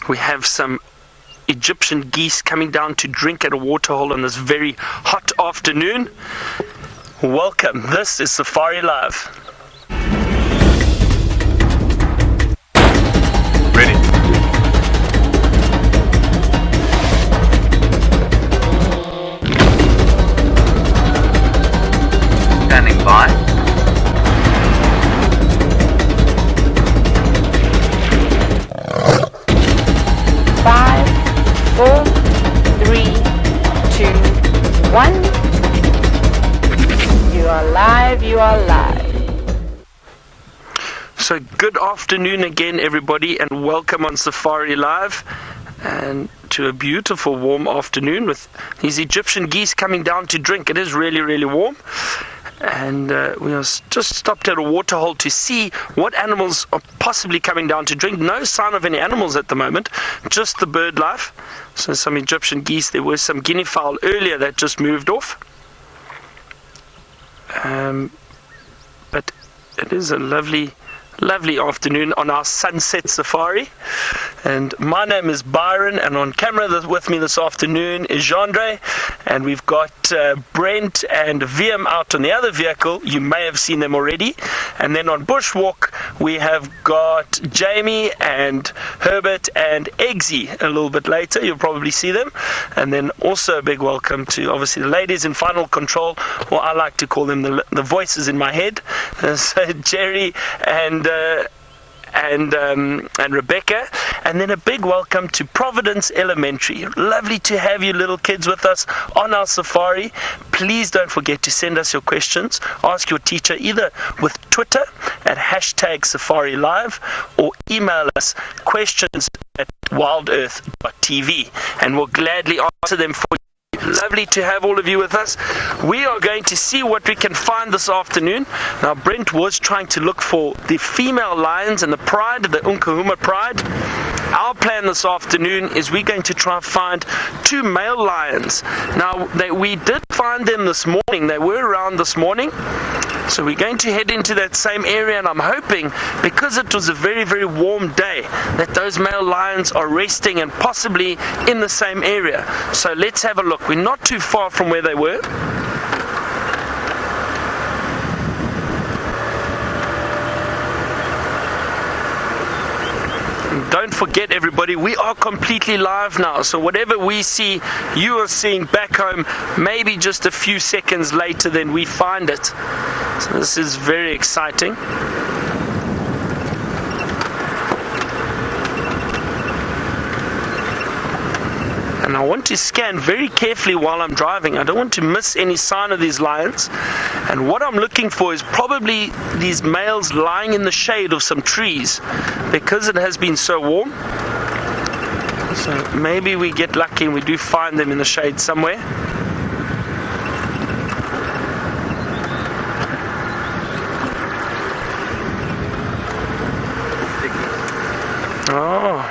We have some Egyptian geese coming down to drink at a waterhole on this very hot afternoon. Welcome, this is Safari Live. Ready. Standing by. 5, 4, 3, 2, 1. You are live, you are live. So good afternoon again everybody, and welcome on Safari Live, and to a beautiful warm afternoon with these Egyptian geese coming down to drink. It is really warm, and we are just stopped at a waterhole to see what animals are possibly coming down to drink. No sign of any animals at the moment, just the bird life. So some Egyptian geese. There were some guinea fowl earlier that just moved off, but it is a lovely afternoon on our sunset safari. And my name is Byron, and on camera with me this afternoon is Jandre, and we've got Brent and VM out on the other vehicle. You may have seen them already. And then on Bush Walk we have got Jamie and Herbert and Eggsy a little bit later. You'll probably see them. And then also a big welcome to obviously the ladies in final control, or I like to call them the voices in my head. So Jerry and Rebecca, and then a big welcome to Providence Elementary. Lovely to have you little kids with us on our safari. Please don't forget to send us your questions. Ask your teacher either with Twitter at #SafariLive, or email us questions at WildEarthTV, and we'll gladly answer them for you. Lovely to have all of you with us. We are going to see what we can find this afternoon. Now Brent was trying to look for the female lions and the pride, the Unkahuma pride. Our plan this afternoon is we're going to try and find 2 male lions. Now we did find them this morning. They were around this morning. So we're going to head into that same area, and I'm hoping, because it was a very warm day, that those male lions are resting and possibly in the same area. So let's have a look. We're not too far from where they were. Don't forget everybody, we are completely live now, so whatever we see, you are seeing back home, maybe just a few seconds later than we find it. So this is very exciting. And I want to scan very carefully while I'm driving. I don't want to miss any sign of these lions. And what I'm looking for is probably these males lying in the shade of some trees, because it has been so warm. So maybe we get lucky and we do find them in the shade somewhere. Oh.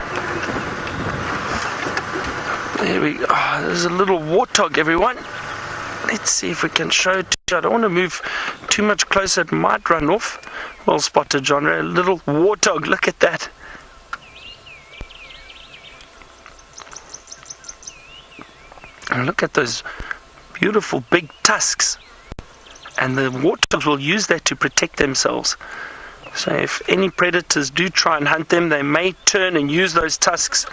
There we go. Oh, there's a little warthog, everyone. Let's see if we can show it to you. I don't want to move too much closer. It might run off. Well spotted, John. A little warthog. Look at that. And look at those beautiful big tusks. And the warthogs will use that to protect themselves. So if any predators do try and hunt them, they may turn and use those tusks,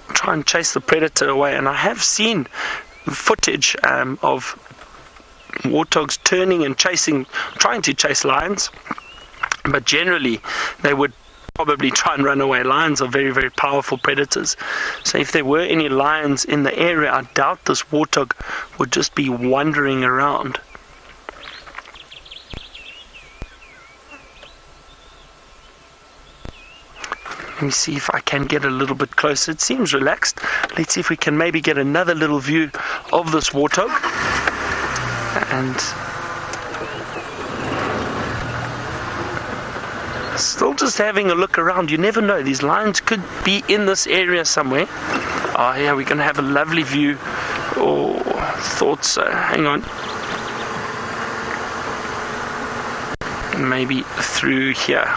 try and chase the predator away. And I have seen footage of warthogs turning and trying to chase lions, but generally they would probably try and run away. Lions are very powerful predators. So if there were any lions in the area, I doubt this warthog would just be wandering around. Let me see if I can get a little bit closer. It seems relaxed. Let's see if we can maybe get another little view of this warthog. And still just having a look around. You never know. These lions could be in this area somewhere. Oh, yeah, we're going to have a lovely view. Oh, thought so. Hang on. Maybe through here.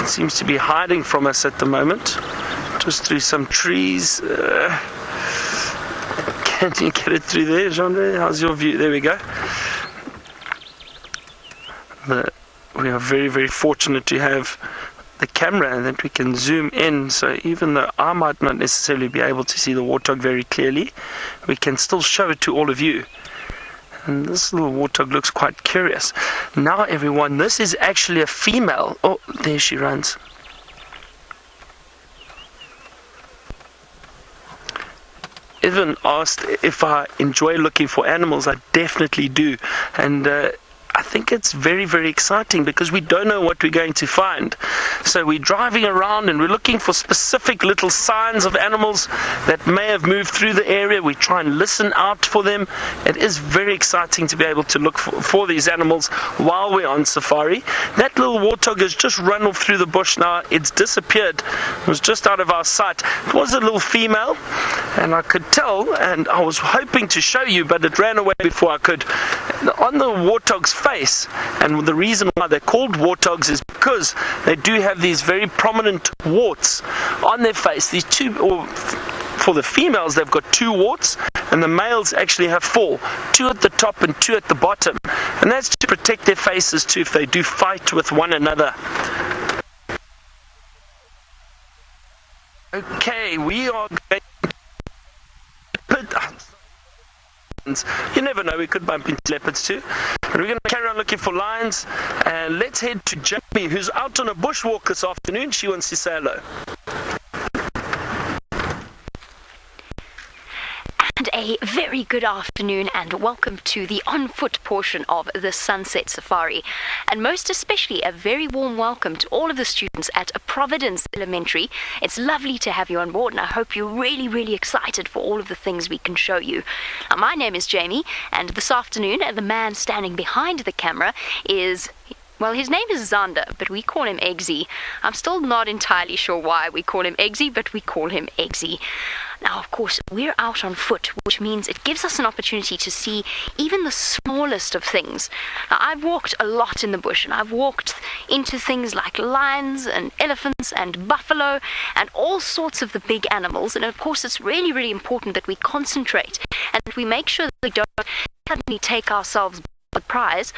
seems to be hiding from us at the moment, just through some trees. Can you get it through there, Jean-Ray? How's your view? There we go. We are very, very fortunate to have the camera and that we can zoom in, so even though I might not necessarily be able to see the warthog very clearly, we can still show it to all of you. And this little warthog looks quite curious. Now everyone, this is actually a female. Oh, there she runs. Evan asked if I enjoy looking for animals. I definitely do, and I think it's very, very exciting because we don't know what we're going to find. So we're driving around and we're looking for specific little signs of animals that may have moved through the area. We try and listen out for them. It is very exciting to be able to look for these animals while we're on safari. That little warthog has just run off through the bush now. It's disappeared. It was just out of our sight. It was a little female, and I could tell, and I was hoping to show you, but it ran away before I could. On the warthog's face, and the reason why they're called warthogs is because they do have these very prominent warts on their face. These two, or for the females, they've got 2 warts, and the males actually have 4, 2 at the top and 2 at the bottom, and that's to protect their faces too if they do fight with one another. Okay, we are going to you never know, we could bump into leopards too. And we're going to carry on looking for lions. And let's head to Jamie, who's out on a bushwalk this afternoon. She wants to say hello. And a very good afternoon and welcome to the on-foot portion of the Sunset Safari. And most especially a very warm welcome to all of the students at Providence Elementary. It's lovely to have you on board and I hope you're really, really excited for all of the things we can show you. Now, my name is Jamie and this afternoon the man standing behind the camera is... well, his name is Zander, but we call him Eggsy. I'm still not entirely sure why we call him Eggsy, but we call him Eggsy. Now, of course, we're out on foot, which means it gives us an opportunity to see even the smallest of things. Now, I've walked a lot in the bush, and I've walked into things like lions and elephants and buffalo and all sorts of the big animals. And, of course, it's really, really important that we concentrate and that we make sure that we don't suddenly take ourselves the prize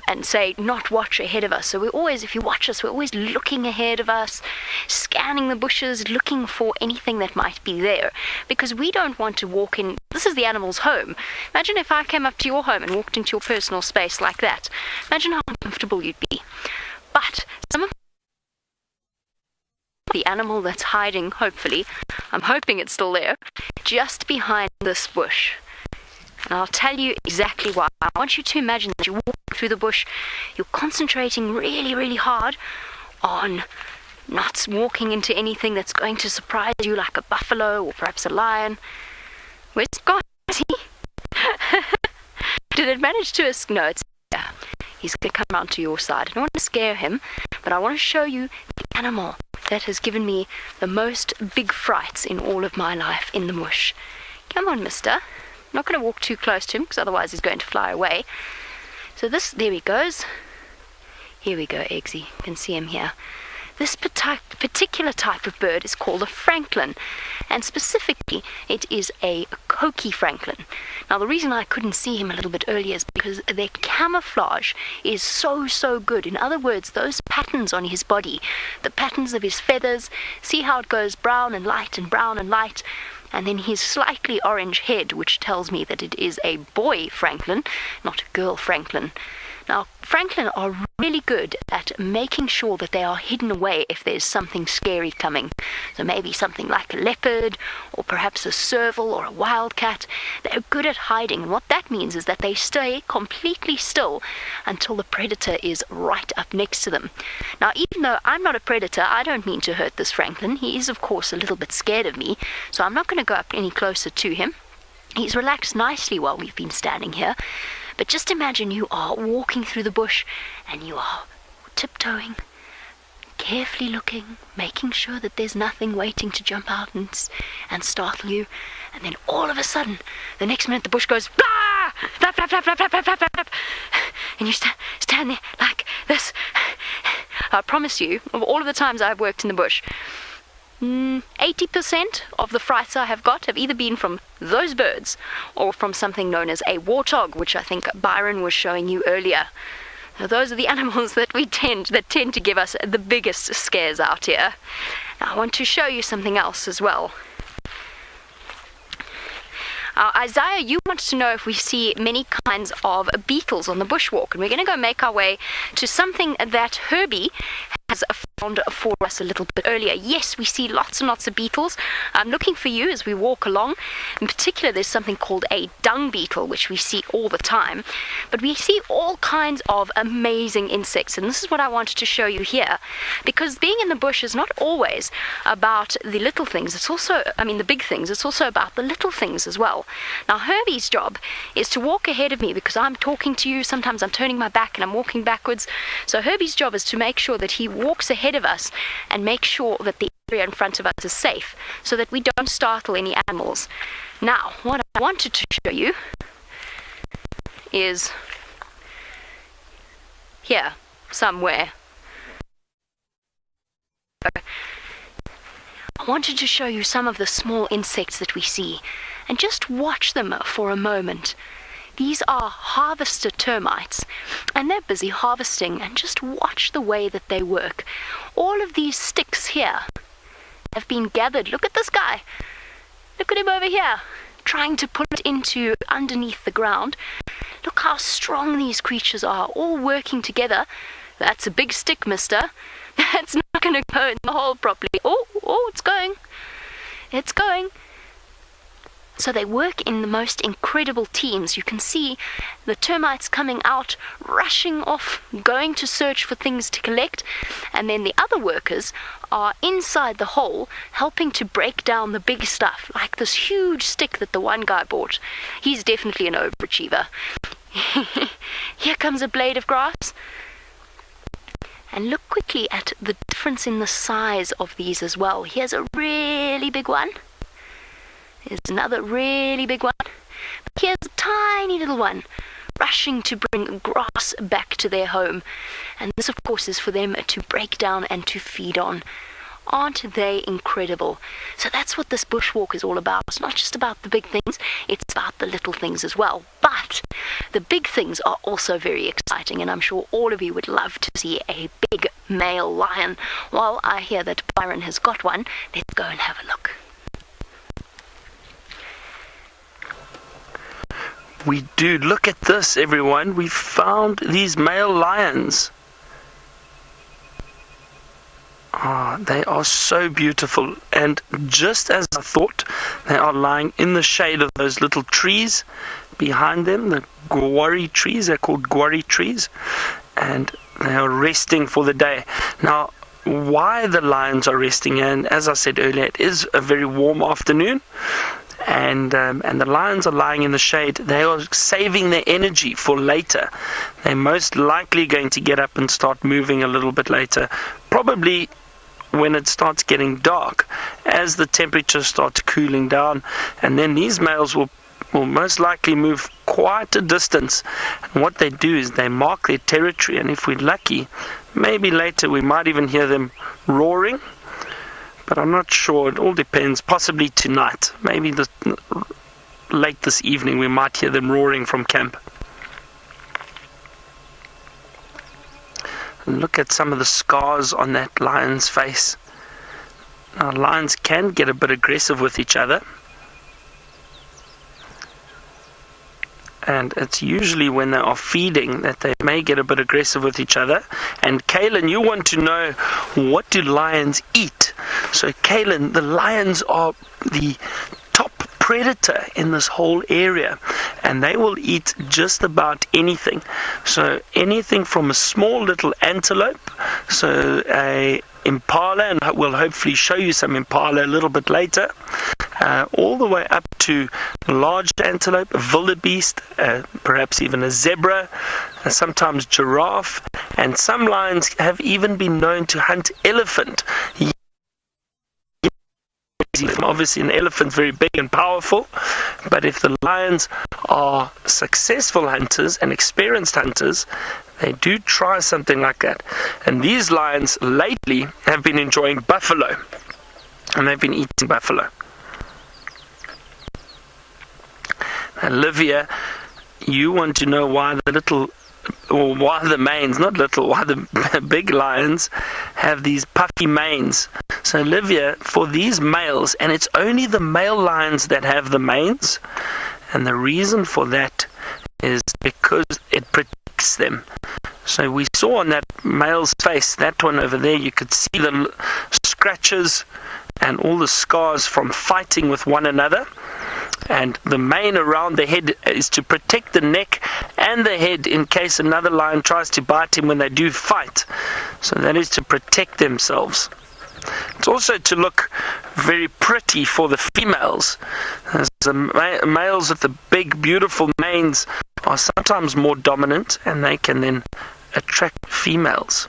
and say not watch ahead of us. So we always, if you watch us, we're always looking ahead of us, scanning the bushes, looking for anything that might be there, because we don't want to walk in. This is the animal's home. Imagine if I came up to your home and walked into your personal space like that. Imagine how uncomfortable you'd be. But some of the animal that's hiding, hopefully, I'm hoping it's still there, just behind this bush. And I'll tell you exactly why. I want you to imagine that you walk through the bush, you're concentrating really, really hard on not walking into anything that's going to surprise you, like a buffalo or perhaps a lion. Where's it gone? Is he? Did it manage to escape? No, it's yeah. He's going to come around to your side. I don't want to scare him, but I want to show you the animal that has given me the most big frights in all of my life in the bush. Come on, mister. I'm not going to walk too close to him because otherwise he's going to fly away. So there he goes. Here we go, Eggsy. You can see him here. This particular type of bird is called a francolin, and specifically it is a coqui francolin. Now the reason I couldn't see him a little bit earlier is because their camouflage is so good. In other words, those patterns on his body, the patterns of his feathers, see how it goes brown and light and brown and light, and then his slightly orange head, which tells me that it is a boy francolin, not a girl francolin. Now, francolin are really good at making sure that they are hidden away if there's something scary coming. So maybe something like a leopard, or perhaps a serval or a wildcat. They're good at hiding, and what that means is that they stay completely still until the predator is right up next to them. Now, even though I'm not a predator, I don't mean to hurt this francolin. He is, of course, a little bit scared of me, so I'm not going to go up any closer to him. He's relaxed nicely while we've been standing here. But just imagine you are walking through the bush and you are tiptoeing, carefully looking, making sure that there's nothing waiting to jump out and startle you. And then all of a sudden, the next minute the bush goes, blah! Flap, flap, flap, flap, flap, flap, flap, flap. And you stand there like this. I promise you, of all of the times I've worked in the bush, 80% of the frights I have got have either been from those birds or from something known as a warthog, which I think Byron was showing you earlier. Now, those are the animals that tend to give us the biggest scares out here. Now, I want to show you something else as well. Isaiah, you wanted to know if we see many kinds of beetles on the bushwalk, and we're going to go make our way to something that Herbie has found for us a little bit earlier. Yes, we see lots and lots of beetles. I'm looking for you as we walk along. In particular, there's something called a dung beetle, which we see all the time. But we see all kinds of amazing insects, and this is what I wanted to show you here. Because being in the bush is not always about the little things. It's also, the big things. It's also about the little things as well. Now, Herbie's job is to walk ahead of me because I'm talking to you. Sometimes I'm turning my back and I'm walking backwards. So Herbie's job is to make sure that he walks ahead of us and make sure that the area in front of us is safe so that we don't startle any animals. Now, what I wanted to show you is here somewhere. I wanted to show you some of the small insects that we see and just watch them for a moment. These are harvester termites, and they're busy harvesting, and just watch the way that they work. All of these sticks here have been gathered. Look at this guy. Look at him over here, trying to pull it into underneath the ground. Look how strong these creatures are, all working together. That's a big stick, mister. That's not going to go in the hole properly. Oh, it's going. It's going. So they work in the most incredible teams. You can see the termites coming out, rushing off, going to search for things to collect, and then the other workers are inside the hole helping to break down the big stuff, like this huge stick that the one guy bought. He's definitely an overachiever. Here comes a blade of grass. And look quickly at the difference in the size of these as well. Here's a really big one. Here's another really big one. But here's a tiny little one, rushing to bring grass back to their home. And this, of course, is for them to break down and to feed on. Aren't they incredible? So that's what this bushwalk is all about. It's not just about the big things, it's about the little things as well. But the big things are also very exciting, and I'm sure all of you would love to see a big male lion. Well, I hear that Byron has got one. Let's go and have a look. We do. Look at this, everyone. We found these male lions. They are so beautiful, and just as I thought, they are lying in the shade of those little trees behind them, the guarri trees. They're called guarri trees, and they are resting for the day. Now, why the lions are resting, and as I said earlier, it is a very warm afternoon, and the lions are lying in the shade. They are saving their energy for later. They're most likely going to get up and start moving a little bit later, probably when it starts getting dark, as the temperature starts cooling down, and then these males will most likely move quite a distance. And what they do is they mark their territory, and if we're lucky, maybe later we might even hear them roaring, but I'm not sure. It all depends. Possibly tonight, maybe late this evening, we might hear them roaring from camp. And look at some of the scars on that lion's face. Now, lions can get a bit aggressive with each other, and it's usually when they are feeding that they may get a bit aggressive with each other. And Kaylin, you want to know, what do lions eat? So Kaylin, the lions are the top predator in this whole area, and they will eat just about anything. So anything from a small little antelope, so a impala, and we'll hopefully show you some impala a little bit later, all the way up to large antelope, a wildebeest, perhaps even a zebra, sometimes giraffe, and some lions have even been known to hunt elephant. Obviously an elephant's very big and powerful, but if the lions are successful hunters and experienced hunters, they do try something like that. And these lions lately have been enjoying buffalo, and they've been eating buffalo. Olivia, you want to know why the big lions have these puffy manes. So Olivia, for these males, and it's only the male lions that have the manes, and the reason for that is because it protects them. So we saw on that male's face, that one over there, you could see the scratches and all the scars from fighting with one another. And the mane around the head is to protect the neck and the head in case another lion tries to bite him when they do fight. So that is to protect themselves. It's also to look very pretty for the females, as the males with the big beautiful manes are sometimes more dominant, and they can then attract females.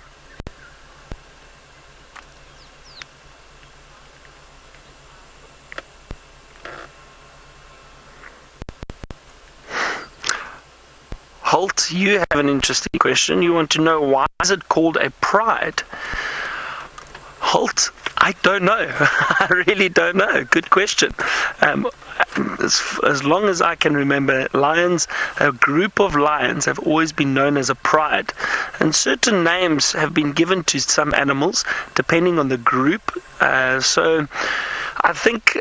Holt, you have an interesting question. You want to know why is it called a pride? Holt, I don't know. I really don't know. Good question. As long as I can remember, lions, a group of lions, have always been known as a pride. And certain names have been given to some animals depending on the group. So I think...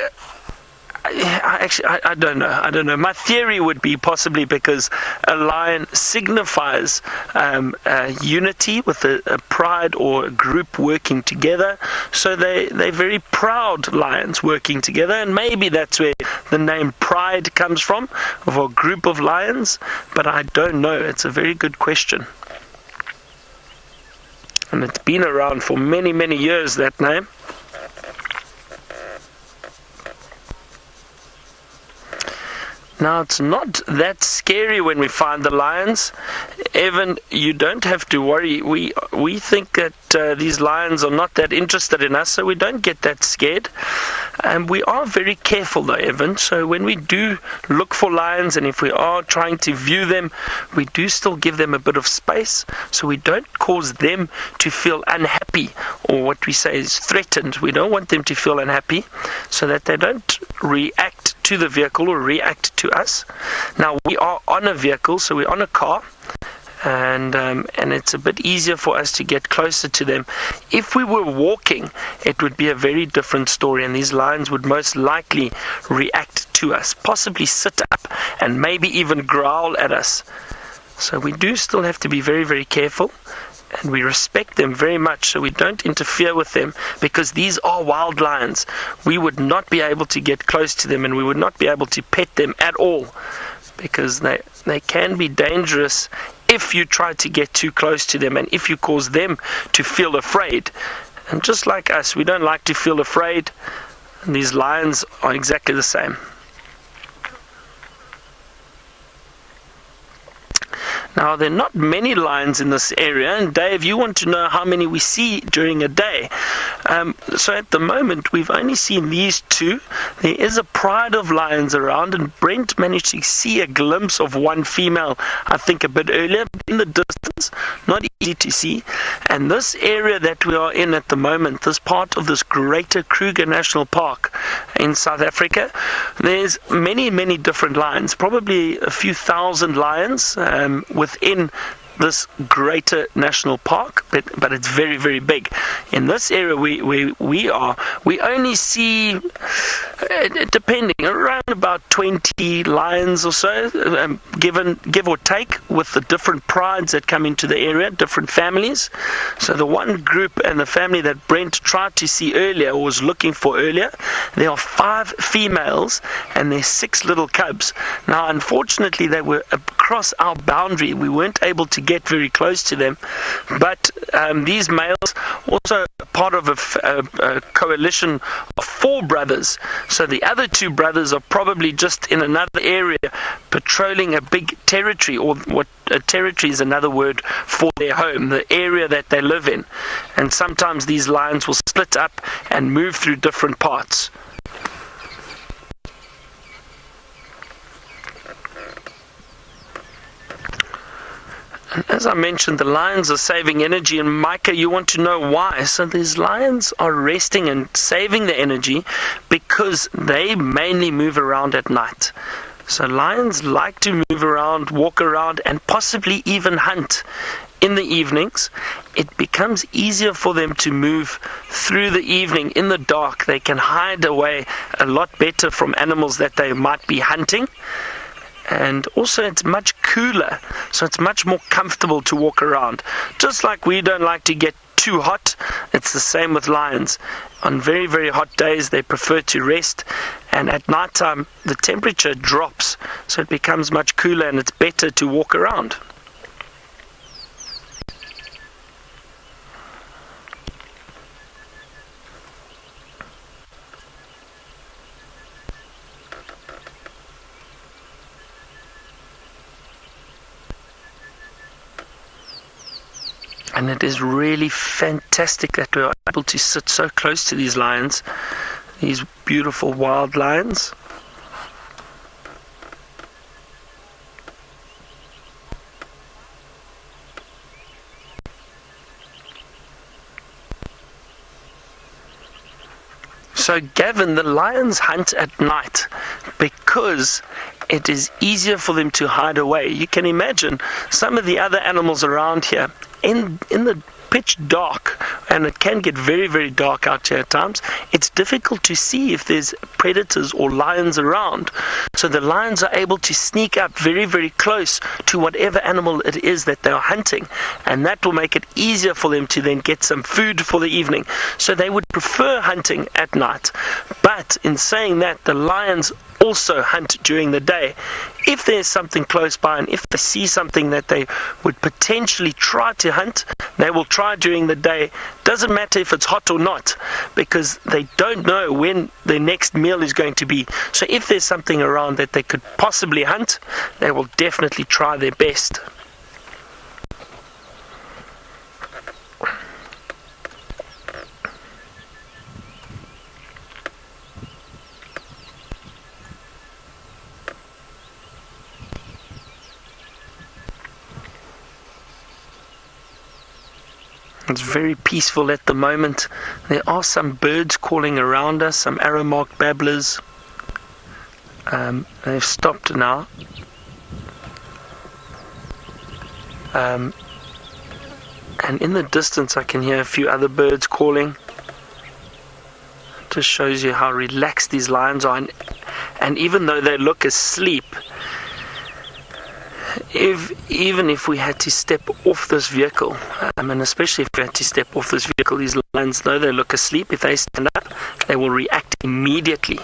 I don't know. My theory would be possibly because a lion signifies unity with a pride or a group working together. So they're very proud lions working together, and maybe that's where the name pride comes from, of a group of lions. But I don't know. It's a very good question. And it's been around for many, many years, that name. Now, it's not that scary when we find the lions. Evan, you don't have to worry. We think that these lions are not that interested in us, so we don't get that scared. And we are very careful though, Evan. So when we do look for lions, and if we are trying to view them, we do still give them a bit of space, so we don't cause them to feel unhappy, or what we say is threatened. We don't want them to feel unhappy, so that they don't react to the vehicle or react to us. Now, we are on a vehicle, so we're on a car, and it's a bit easier for us to get closer to them. If we were walking, it would be a very different story, and these lions would most likely react to us, possibly sit up and maybe even growl at us. So we do still have to be very, very careful, and we respect them very much, so we don't interfere with them, because these are wild lions. We would not be able to get close to them, and we would not be able to pet them at all, because they can be dangerous if you try to get too close to them, and if you cause them to feel afraid. And just like us, we don't like to feel afraid, and these lions are exactly the same. Now, there are not many lions in this area, and Dave, you want to know how many we see during a day. So at the moment, we've only seen these two. There is a pride of lions around, and Brent managed to see a glimpse of one female, I think a bit earlier, in the distance, not easy to see. And this area that we are in at the moment, this part of this greater Kruger National Park in South Africa, there's many, many different lions, probably a few thousand lions within this greater national park, but it's very, very big. In this area we only see, depending, around about 20 lions or so, give or take, with the different prides that come into the area, different families. So the one group and the family that Brent tried to see earlier, or was looking for earlier, there are 5 females and there's 6 little cubs. Now, unfortunately, they were across our boundary. We weren't able to get very close to them, but these males also part of a coalition of 4 brothers. So the other 2 brothers are probably just in another area patrolling a big territory, or what a territory is another word for their home, the area that they live in. And sometimes these lions will split up and move through different parts. As I mentioned, the lions are saving energy, and Micah, you want to know why. So these lions are resting and saving the energy because they mainly move around at night. So lions like to move around, walk around, and possibly even hunt in the evenings. It becomes easier for them to move through the evening in the dark. They can hide away a lot better from animals that they might be hunting. And also it's much cooler, so it's much more comfortable to walk around. Just like we don't like to get too hot, it's the same with lions. On very, very hot days, they prefer to rest, and at night time, the temperature drops, so it becomes much cooler and it's better to walk around. And it is really fantastic that we are able to sit so close to these lions, these beautiful wild lions. So Gavin, the lions hunt at night because it is easier for them to hide away. You can imagine some of the other animals around here in the pitch dark, and it can get very, very dark out here at times. It's difficult to see if there's predators or lions around. So the lions are able to sneak up very, very close to whatever animal it is that they are hunting, and that will make it easier for them to then get some food for the evening. So they would prefer hunting at night. But in saying that, the lions also hunt during the day. If there's something close by and if they see something that they would potentially try to hunt, they will try during the day. Doesn't matter if it's hot or not, because they don't know when their next meal is going to be. So if there's something around that they could possibly hunt, they will definitely try their best. It's very peaceful at the moment. There are some birds calling around us, some arrow-marked babblers. They've stopped now. And in the distance I can hear a few other birds calling. Just shows you how relaxed these lions are. And even though they look asleep, even if we had to step off this vehicle, and especially if we had to step off this vehicle, these lions, though they look asleep, if they stand up, they will react immediately.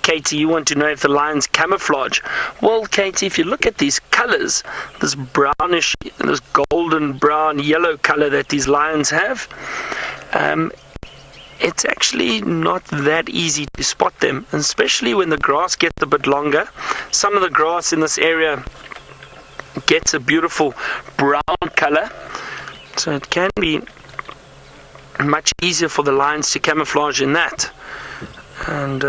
Katie, you want to know if the lions camouflage? Well, Katie, if you look at these colors, this brownish, this golden brown yellow color that these lions have, it's actually not that easy to spot them, especially when the grass gets a bit longer. Some of the grass in this area gets a beautiful brown color, so it can be much easier for the lions to camouflage in that. And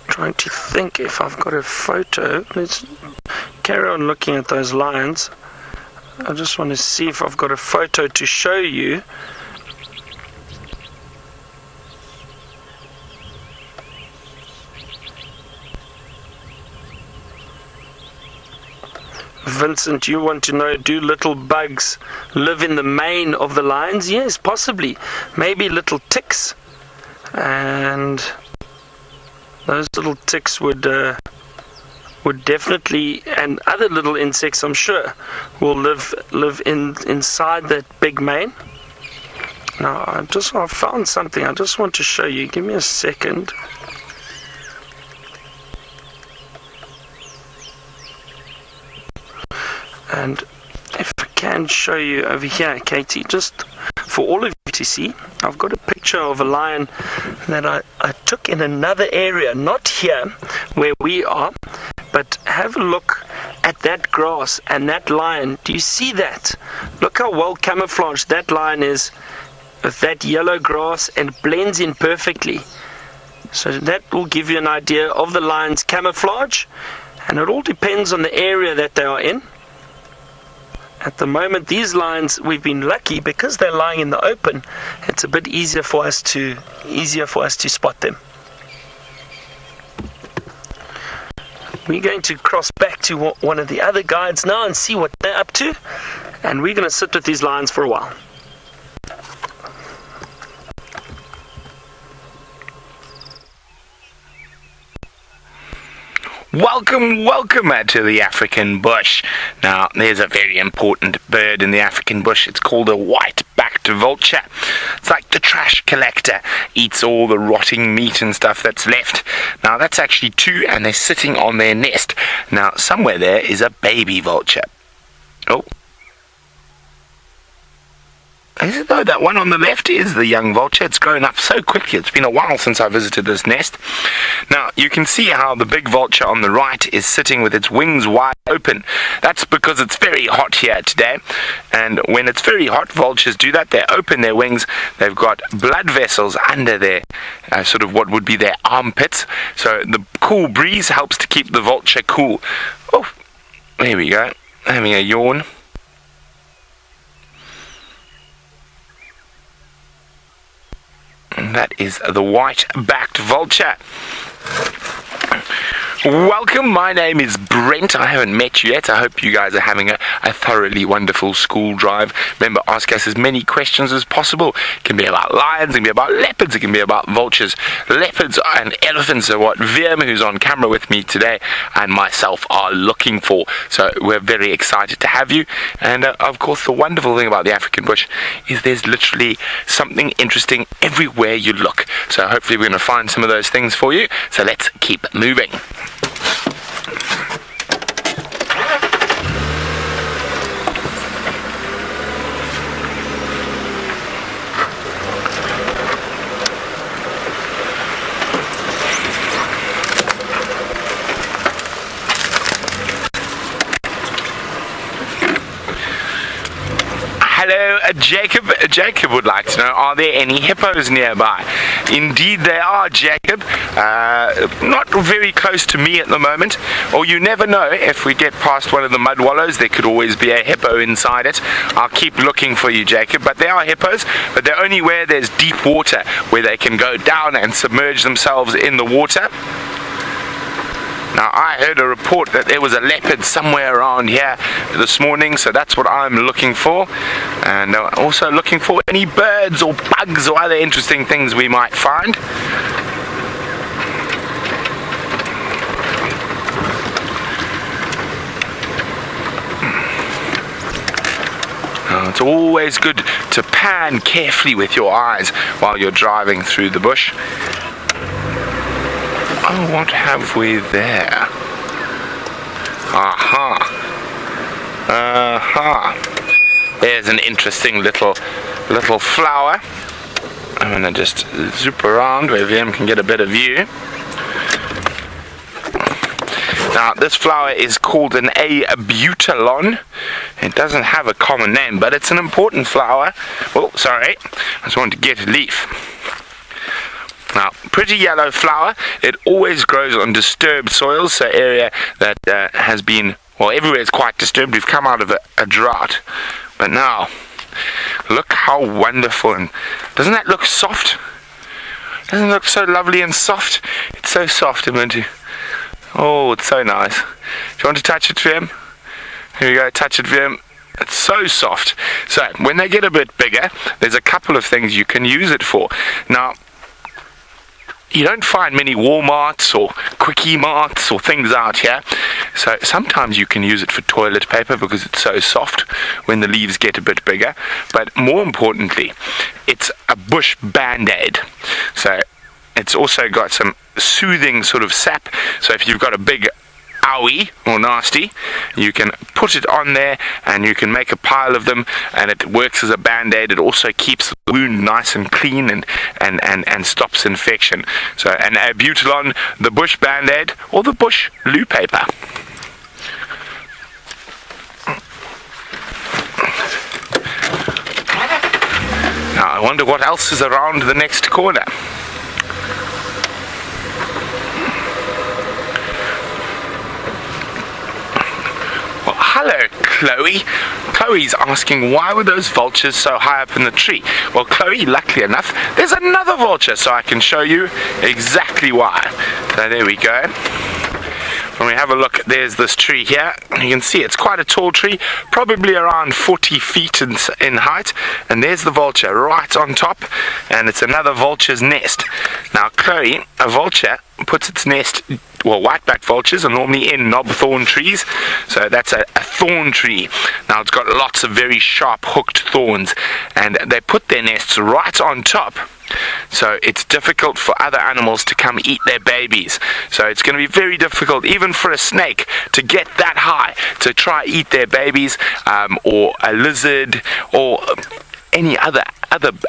trying to think if I've got a photo. Let's carry on looking at those lions. I just want to see if I've got a photo to show you. Vincent, you want to know, do little bugs live in the mane of the lions? Yes, possibly. Maybe little ticks. And those little ticks would definitely, and other little insects I'm sure, will live inside that big mane. Now I found something I just want to show you. Give me a second. And if I can show you over here, Katie, just for all of you to see, I've got a picture of a lion that I took in another area, not here where we are, but have a look at that grass and that lion. Do you see that? Look how well camouflaged that lion is with that yellow grass, and blends in perfectly. So that will give you an idea of the lion's camouflage, and it all depends on the area that they are in. At the moment, these lions, we've been lucky because they're lying in the open. It's a bit easier for us to spot them. We're going to cross back to one of the other guides now and see what they're up to, and we're going to sit with these lions for a while. Welcome to the African bush. Now, there's a very important bird in the African bush. It's called a white-backed vulture. It's like the trash collector. Eats all the rotting meat and stuff that's left. Now, that's actually two, and they're sitting on their nest. Now, somewhere there is a baby vulture. Oh. Is it though? That one on the left is the young vulture. It's grown up so quickly. It's been a while since I visited this nest. Now, you can see how the big vulture on the right is sitting with its wings wide open. That's because it's very hot here today. And when it's very hot, vultures do that. They open their wings. They've got blood vessels under their, sort of what would be their armpits. So the cool breeze helps to keep the vulture cool. Oh, there we go. Having a yawn. And that is the white-backed vulture. Welcome, my name is Brent. I haven't met you yet. I hope you guys are having a thoroughly wonderful school drive. Remember, ask us as many questions as possible. It can be about lions, it can be about leopards, it can be about vultures. Leopards and elephants are what Vervet, who's on camera with me today, and myself are looking for. So we're very excited to have you. And of course, the wonderful thing about the African bush is there's literally something interesting everywhere you look. So hopefully we're going to find some of those things for you. So let's keep moving. Hello, Jacob. Jacob would like to know, are there any hippos nearby? Indeed there are, Jacob. Not very close to me at the moment. Or you never know, if we get past one of the mud wallows, there could always be a hippo inside it. I'll keep looking for you, Jacob. But there are hippos, but they're only where there's deep water, where they can go down and submerge themselves in the water. Now, I heard a report that there was a leopard somewhere around here this morning, so that's what I'm looking for. And also looking for any birds or bugs or other interesting things we might find. Now, it's always good to pan carefully with your eyes while you're driving through the bush. Oh, what have we there? Aha! Aha! There's an interesting little flower. I'm gonna just zoop around where VM can get a better view. Now, this flower is called an Abutilon. It doesn't have a common name, but it's an important flower. Oh, sorry, I just want to get a leaf. Now, pretty yellow flower. It always grows on disturbed soils, so area that has been, well, everywhere is quite disturbed. We've come out of a drought. But now, look how wonderful, and doesn't that look soft? Doesn't it look so lovely and soft? It's so soft, I'm going to, oh, it's so nice. Do you want to touch it, Vim? Here we go, touch it, Vim. It's so soft. So, when they get a bit bigger, there's a couple of things you can use it for. Now, you don't find many Walmarts or Quickie Marts or things out here. So sometimes you can use it for toilet paper because it's so soft when the leaves get a bit bigger. But more importantly, it's a bush band-aid. So it's also got some soothing sort of sap. So if you've got a big owie or nasty, you can put it on there and you can make a pile of them, and it works as a band-aid. It also keeps the wound nice and clean and stops infection. So an Abutilon, the bush band-aid, or the bush loo paper. Now I wonder what else is around the next corner. Chloe. Chloe's asking, why were those vultures so high up in the tree? Well, Chloe, luckily enough, there's another vulture, so I can show you exactly why. So there we go. When we have a look, there's this tree here. You can see it's quite a tall tree, probably around 40 feet in height. And there's the vulture right on top, and it's another vulture's nest. Now, Chloe, a vulture puts its nest, well, white-backed vultures are normally in knob thorn trees, so that's a thorn tree. Now, it's got lots of very sharp hooked thorns, and they put their nests right on top. So it's difficult for other animals to come eat their babies. So it's going to be very difficult, even for a snake, to get that high to try eat their babies, or a lizard, or any other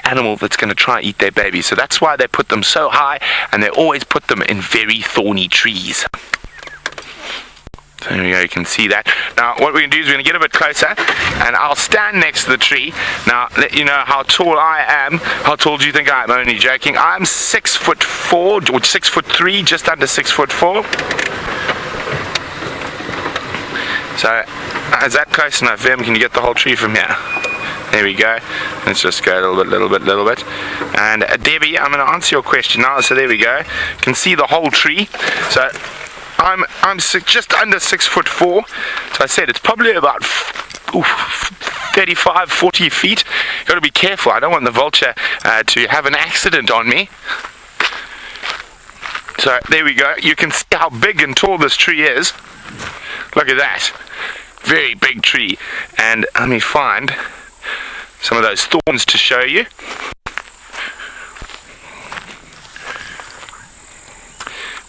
animal that's going to try eat their babies. So that's why they put them so high, and they always put them in very thorny trees. So there we go, you can see that. Now what we're going to do is we're going to get a bit closer, and I'll stand next to the tree. Now let you know how tall I am. How tall do you think I am? Only joking. I'm 6'4", or 6'3", just under 6'4". So is that close enough, Vim? Can you get the whole tree from here? There we go. Let's just go a little bit. And Debbie, I'm going to answer your question now. So there we go. You can see the whole tree. So I'm just under 6'4". So I said it's probably about 35, 40 feet. You've got to be careful. I don't want the vulture to have an accident on me. So there we go. You can see how big and tall this tree is. Look at that. Very big tree. And let me find some of those thorns to show you.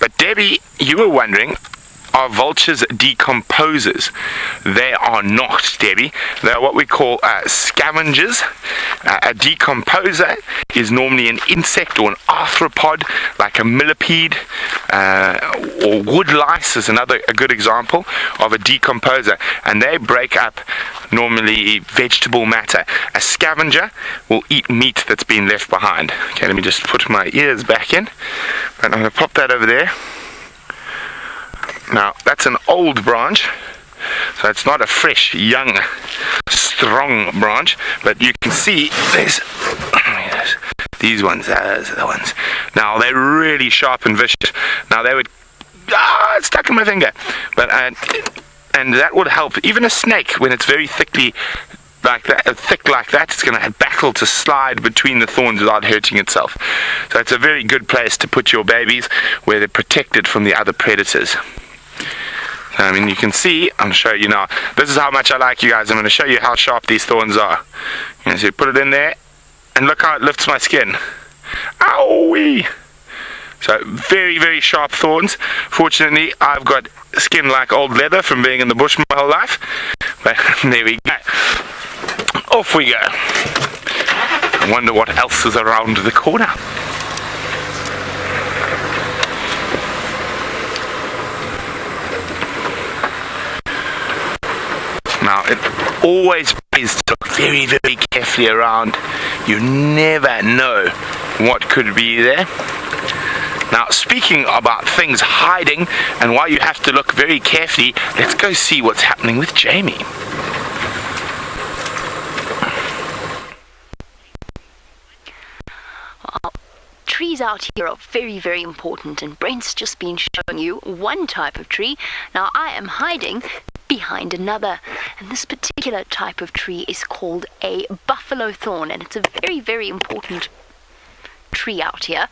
But Debbie, you were wondering, are vultures decomposers? They are not, Debbie. They are what we call scavengers. A decomposer is normally an insect or an arthropod, like a millipede, or wood lice is a good example of a decomposer. And they break up normally vegetable matter. A scavenger will eat meat that's been left behind. Okay, let me just put my ears back in. And I'm going to pop that over there. Now, that's an old branch, so it's not a fresh, young, strong branch, but you can see there's these ones, those are the ones. Now, they're really sharp and vicious. Now, they would, it's stuck in my finger, but, and that would help. Even a snake, when it's very thick like that, it's going to battle to slide between the thorns without hurting itself. So it's a very good place to put your babies, where they're protected from the other predators. I mean, you can see, I'll show you now. This is how much I like you guys. I'm going to show you how sharp these thorns are. You see, put it in there, and look how it lifts my skin. Owie! So, very, very sharp thorns. Fortunately, I've got skin like old leather from being in the bush my whole life. But there we go. Off we go. I wonder what else is around the corner. Now, it always pays to look very, very carefully around. You never know what could be there. Now, speaking about things hiding and why you have to look very carefully, let's go see what's happening with Jamie. Well, trees out here are very, very important, and Brent's just been showing you one type of tree. Now, I am hiding behind another, and this particular type of tree is called a buffalo thorn, and it's a very, very important tree out here.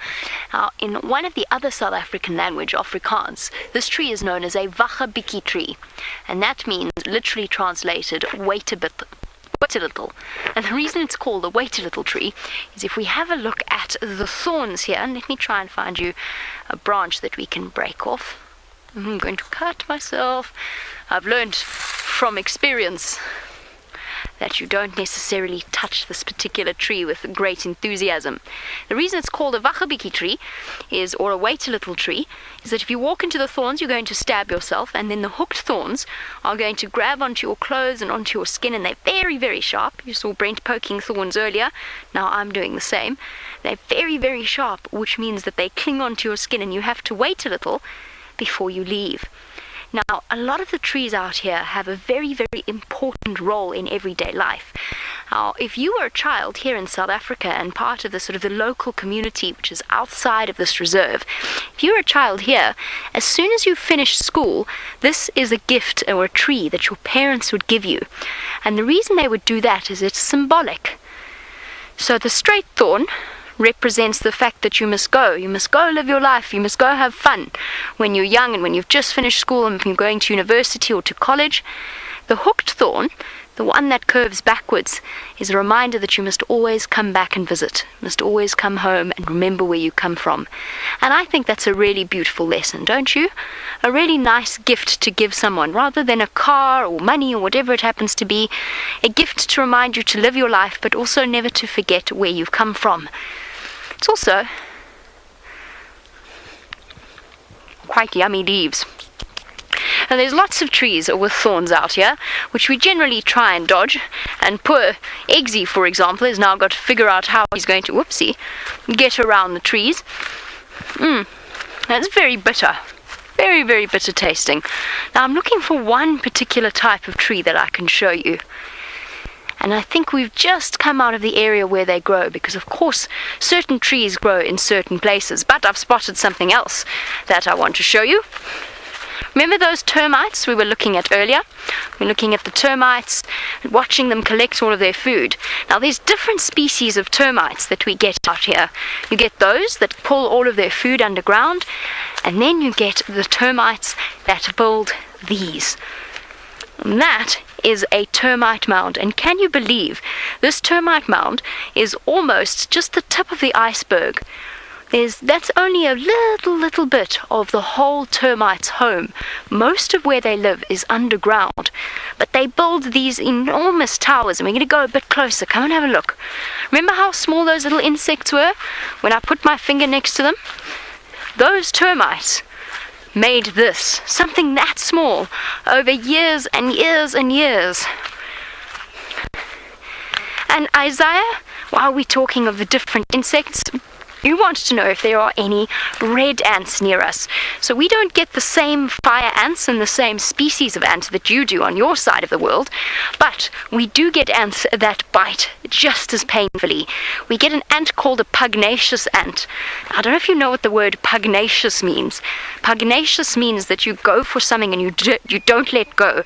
Now, in one of the other South African language, Afrikaans, this tree is known as a wagabiki tree, and that means, literally translated, wait a little. And the reason it's called a wait a little tree is if we have a look at the thorns here, and let me try and find you a branch that we can break off. I'm going to cut myself. I've learned from experience that you don't necessarily touch this particular tree with great enthusiasm. The reason it's called a wagabiki tree is, or a wait a little tree, is that if you walk into the thorns, you're going to stab yourself, and then the hooked thorns are going to grab onto your clothes and onto your skin, and they're very, very sharp. You saw Brent poking thorns earlier. Now I'm doing the same. They're very, very sharp, which means that they cling onto your skin, and you have to wait a little before you leave. Now, a lot of the trees out here have a very, very important role in everyday life. Now, if you were a child here in South Africa and part of the sort of the local community which is outside of this reserve, if you were a child here, as soon as you finish school, this is a gift or a tree that your parents would give you. And the reason they would do that is it's symbolic. So the straight thorn represents the fact that you must go live your life, you must go have fun when you're young and when you've just finished school and you're going to university or to college. The hooked thorn, the one that curves backwards, is a reminder that you must always come back and visit, must always come home and remember where you come from. And I think that's a really beautiful lesson, don't you? A really nice gift to give someone, rather than a car or money or whatever it happens to be. A gift to remind you to live your life, but also never to forget where you've come from. It's also quite yummy leaves. Now there's lots of trees with thorns out here, which we generally try and dodge, and poor Eggsy, for example, has now got to figure out how he's going to, get around the trees. That's very bitter. Very, very bitter tasting. Now I'm looking for one particular type of tree that I can show you. And I think we've just come out of the area where they grow, because of course certain trees grow in certain places. But I've spotted something else that I want to show you. Remember those termites we were looking at earlier? We're looking at the termites, watching them collect all of their food. Now there's different species of termites that we get out here. You get those that pull all of their food underground, and then you get the termites that build these. And that is a termite mound, and can you believe this termite mound is almost just the tip of the iceberg. That's only a little bit of the whole termite's home. Most of where they live is underground, but they build these enormous towers, and we're going to go a bit closer. Come and have a look. Remember how small those little insects were when I put my finger next to them? Those termites made this, something that small, over years and years and years. And Isaiah, while we're talking of the different insects, you want to know if there are any red ants near us. So we don't get the same fire ants and the same species of ants that you do on your side of the world, but we do get ants that bite just as painfully. We get an ant called a pugnacious ant. I don't know if you know what the word pugnacious means. Pugnacious means that you go for something and you don't let go.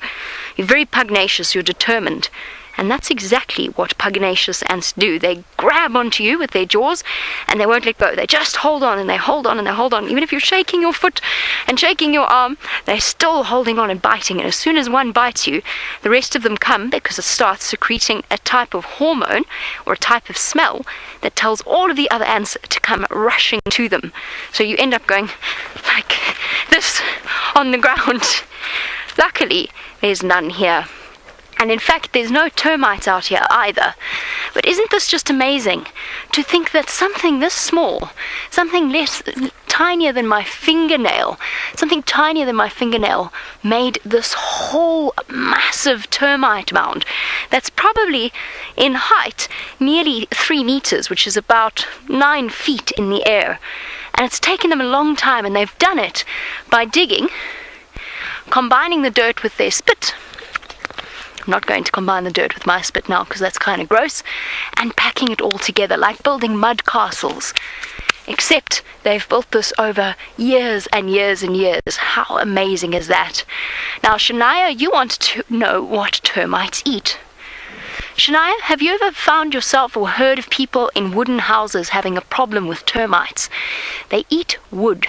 You're very pugnacious, you're determined. And that's exactly what pugnacious ants do. They grab onto you with their jaws and they won't let go. They just hold on and they hold on and they hold on. Even if you're shaking your foot and shaking your arm, they're still holding on and biting. And as soon as one bites you, the rest of them come, because it starts secreting a type of hormone or a type of smell that tells all of the other ants to come rushing to them. So you end up going like this on the ground. Luckily, there's none here. And in fact, there's no termites out here either. But isn't this just amazing? To think that something this small, something tinier than my fingernail, made this whole massive termite mound that's probably in height nearly 3 meters, which is about 9 feet in the air. And it's taken them a long time, and they've done it by digging, combining the dirt with their spit. I'm not going to combine the dirt with my spit now because that's kind of gross, and packing it all together like building mud castles. Except they've built this over years and years and years. How amazing is that? Now, Shania, you want to know what termites eat. Shania, have you ever found yourself or heard of people in wooden houses having a problem with termites? They eat wood.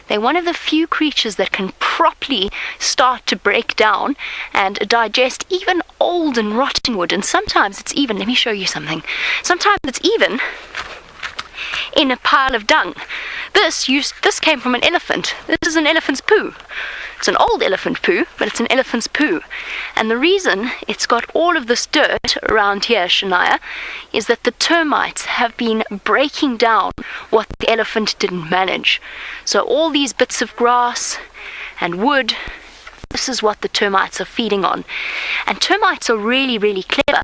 They're one of the few creatures that can properly start to break down and digest even old and rotten wood. And sometimes it's even, let me show you something. Sometimes it's even in a pile of dung. This came from an elephant. This is an elephant's poo. It's an old elephant poo, but it's an elephant's poo. And the reason it's got all of this dirt around here, Shania, is that the termites have been breaking down what the elephant didn't manage. So all these bits of grass and wood, this is what the termites are feeding on. And termites are really, really clever,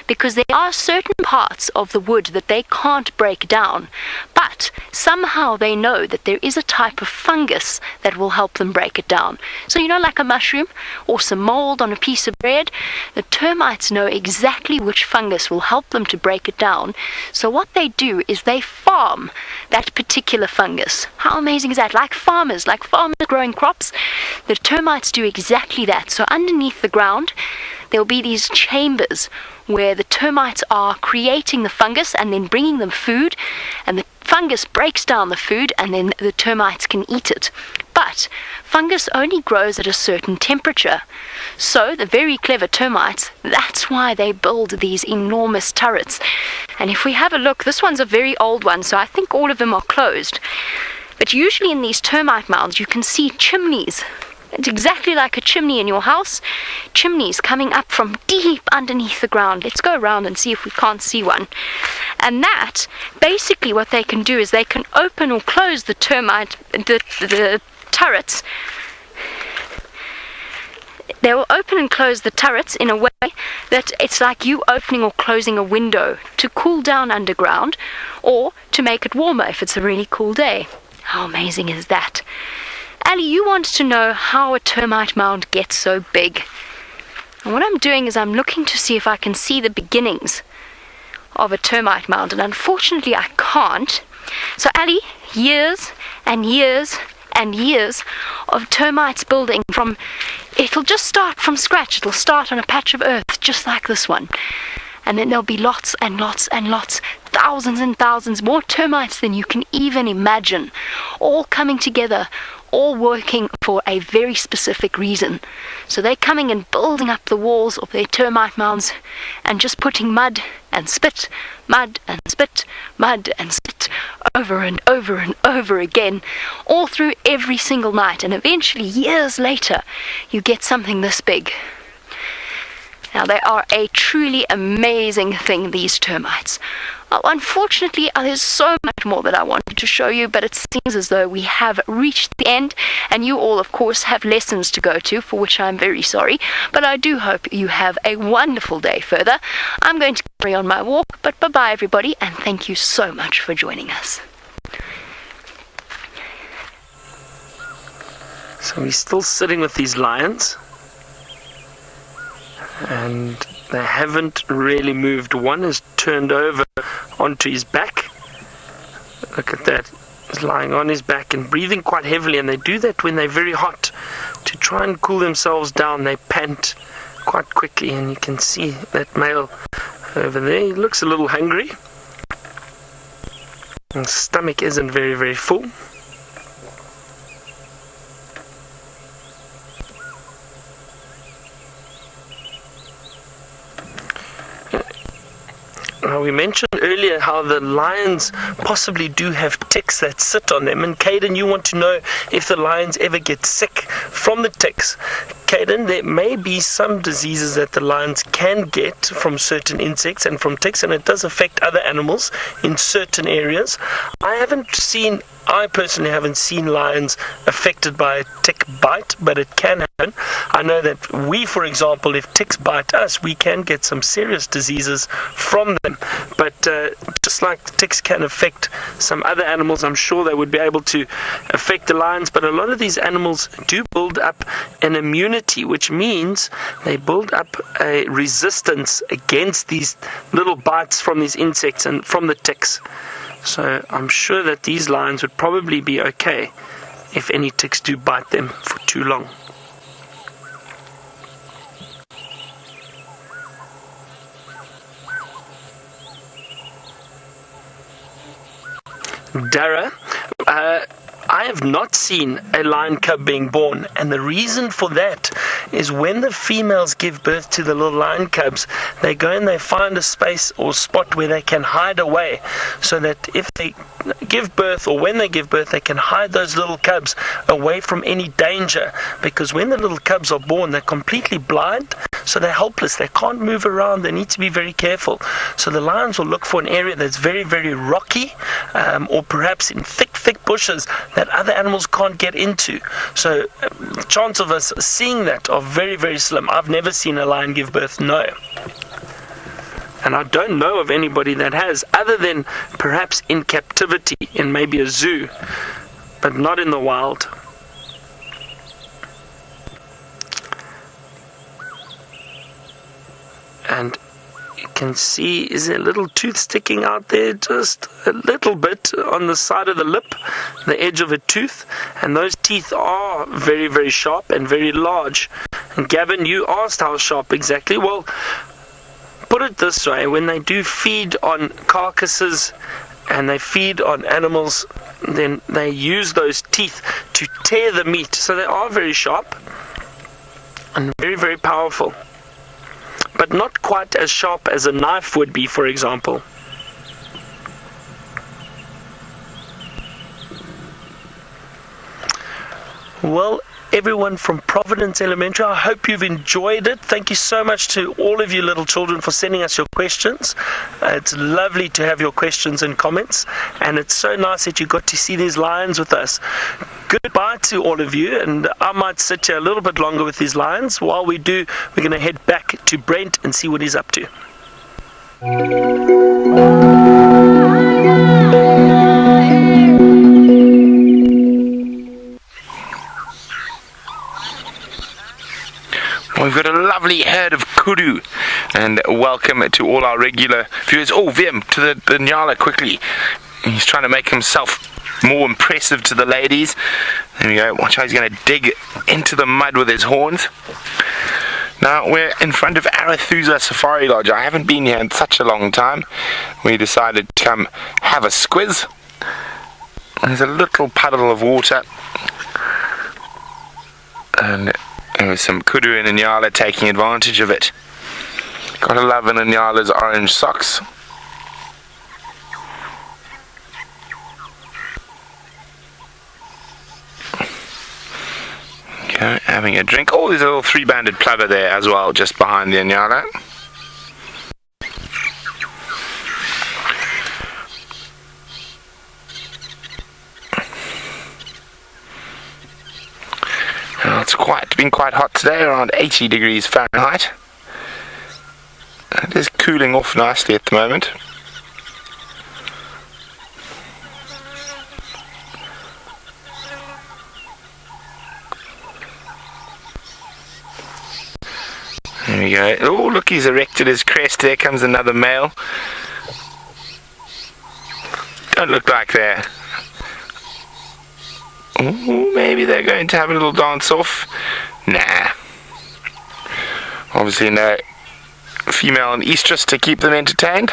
because there are certain parts of the wood that they can't break down, but somehow they know that there is a type of fungus that will help them break it down. So like a mushroom or some mold on a piece of bread, the termites know exactly which fungus will help them to break it down. So what they do is they farm that particular fungus. How amazing is that? Like farmers growing crops, the termites do exactly that. So underneath the ground there'll be these chambers where the termites are creating the fungus and then bringing them food, and the fungus breaks down the food and then the termites can eat it. But fungus only grows at a certain temperature. So the very clever termites, that's why they build these enormous turrets. And if we have a look, this one's a very old one, so I think all of them are closed. But usually in these termite mounds you can see chimneys. It's exactly like a chimney in your house. Chimneys coming up from deep underneath the ground. Let's go around and see if we can't see one. And that, basically what they can do is they can open or close the turrets. They will open and close the turrets in a way that it's like you opening or closing a window to cool down underground, or to make it warmer if it's a really cool day. How amazing is that? Ali, you want to know how a termite mound gets so big. And what I'm doing is I'm looking to see if I can see the beginnings of a termite mound, and unfortunately I can't. So Ali, years and years and years of termites building from, it'll just start from scratch. It'll start on a patch of earth just like this one, and then there'll be lots and lots and lots, thousands and thousands more termites than you can even imagine, all coming together, all working for a very specific reason. So they're coming and building up the walls of their termite mounds and just putting mud and spit, mud and spit, mud and spit, over and over and over again, all through every single night. And eventually, years later, you get something this big. Now, they are a truly amazing thing, these termites. Unfortunately, there's so much more that I wanted to show you, but it seems as though we have reached the end, and you all, of course, have lessons to go to, for which I'm very sorry, but I do hope you have a wonderful day further. I'm going to carry on my walk, but bye-bye, everybody, and thank you so much for joining us. So we're still sitting with these lions, and they haven't really moved. One is turned over onto his back. Look at that. He's lying on his back and breathing quite heavily, and they do that when they're very hot. To try and cool themselves down, they pant quite quickly, and you can see that male over there. He looks a little hungry. His stomach isn't very, very full. Now, we mentioned earlier how the lions possibly do have ticks that sit on them, and Caden, you want to know if the lions ever get sick from the ticks. Caden, there may be some diseases that the lions can get from certain insects and from ticks, and it does affect other animals in certain areas. I personally haven't seen lions affected by a tick bite, but it can happen. I know that we, for example, if ticks bite us, we can get some serious diseases from them. But just like the ticks can affect some other animals, I'm sure they would be able to affect the lions. But a lot of these animals do build up an immunity, which means they build up a resistance against these little bites from these insects and from the ticks. So I'm sure that these lions would probably be okay if any ticks do bite them for too long. Dara, I have not seen a lion cub being born, and the reason for that is when the females give birth to the little lion cubs, they go and they find a space or spot where they can hide away, so that if they give birth, or when they give birth, they can hide those little cubs away from any danger. Because when the little cubs are born, they're completely blind, so they're helpless, they can't move around, they need to be very careful. So the lions will look for an area that's very, very rocky, or perhaps in thick bushes that other animals can't get into. So the chance of us seeing that are very, very slim. I've never seen a lion give birth, no. And I don't know of anybody that has, other than perhaps in captivity in maybe a zoo, but not in the wild. And you can see, is there a little tooth sticking out there? Just a little bit on the side of the lip, the edge of a tooth. And those teeth are very, very sharp and very large. And Gavin, you asked how sharp exactly. Well, put it this way, when they do feed on carcasses and they feed on animals, then they use those teeth to tear the meat. So they are very sharp and very, very powerful, but not quite as sharp as a knife would be, for example. Well, everyone from Providence Elementary, I hope you've enjoyed it. Thank you so much to all of you little children for sending us your questions. It's lovely to have your questions and comments, and it's so nice that you got to see these lions with us. Goodbye to all of you, and I might sit here a little bit longer with these lions. While we do, we're going to head back to Brent and see what he's up to. We've got a lovely herd of kudu, and welcome to all our regular viewers. Oh, Vim, to the Nyala quickly. He's trying to make himself more impressive to the ladies. There we go. Watch how he's going to dig into the mud with his horns. Now we're in front of Arathusa Safari Lodge. I haven't been here in such a long time. We decided to come have a squiz. There's a little puddle of water, and there was some kudu in Nyala taking advantage of it. Gotta love in Nyala's orange socks. Okay, having a drink. Oh, there's a little three-banded plover there as well, just behind the Nyala. Well, it's been quite hot today, around 80 degrees Fahrenheit. It is cooling off nicely at the moment. There we go. Oh, look, he's erected his crest. There comes another male. Don't look like there. Ooh, maybe they're going to have a little dance off. Nah. Obviously no female and estrus to keep them entertained.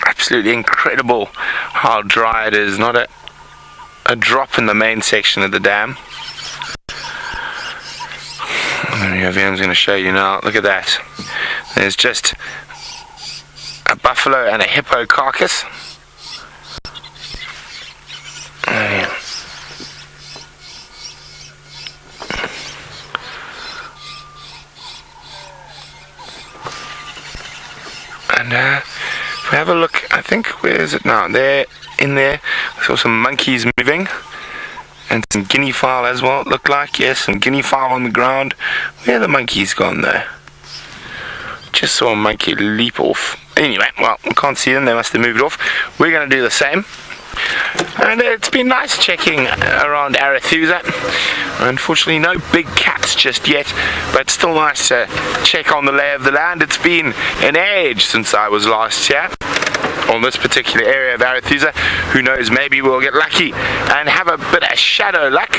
Absolutely incredible how dry it is. Not a drop in the main section of the dam. There we go, I'm going to show you now. Look at that. There's just a buffalo and a hippo carcass. There we go. And if we have a look, I think, where is it now? There, in there, I saw some monkeys moving. And some guinea fowl as well, it looked like. Yes, some guinea fowl on the ground. Where are the monkeys gone though? Just saw a monkey leap off. Anyway, well, we can't see them, they must have moved off. We're going to do the same. And it's been nice checking around Arathusa. Unfortunately, no big cats just yet, but still nice to check on the lay of the land. It's been an age since I was last here on this particular area of Arathusa. Who knows, maybe we'll get lucky and have a bit of shadow luck.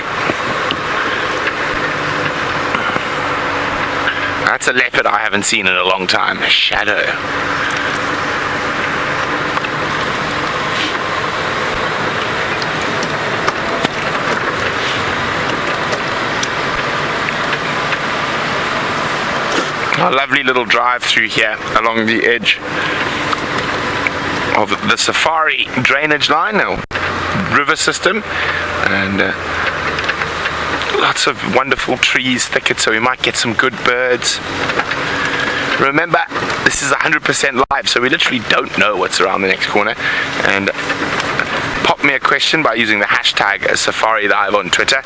That's a leopard I haven't seen in a long time. A shadow. A lovely little drive through here along the edge of the safari drainage line or river system, and lots of wonderful trees, thickets, so we might get some good birds. Remember, this is 100% live, so we literally don't know what's around the next corner, and pop me a question by using the hashtag SafariLive on Twitter,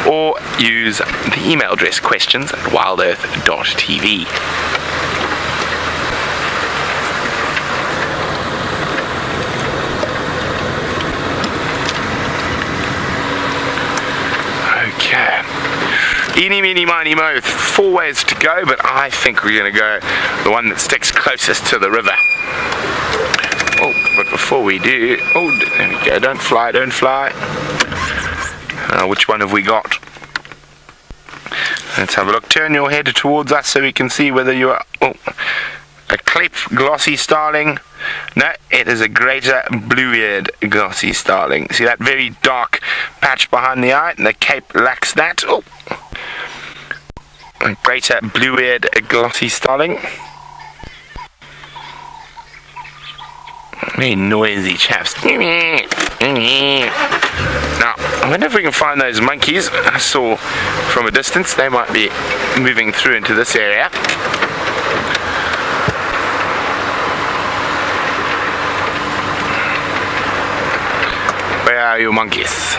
or use the email address questions@WildEarthTV. Okay. Eeny, meeny, miny, mo. 4 ways to go, but I think we're going to go the one that sticks closest to the river. Oh, but before we do... Oh, there we go. Don't fly, don't fly. Which one have we got? Let's have a look. Turn your head towards us so we can see whether you are... Oh, a Cape Glossy Starling. No, it is a greater blue-eared Glossy Starling. See that very dark patch behind the eye? And the Cape lacks that. Oh, a greater blue-eared Glossy Starling. Very noisy chaps. Now, I wonder if we can find those monkeys I saw from a distance. They might be moving through into this area. Where are you, monkeys?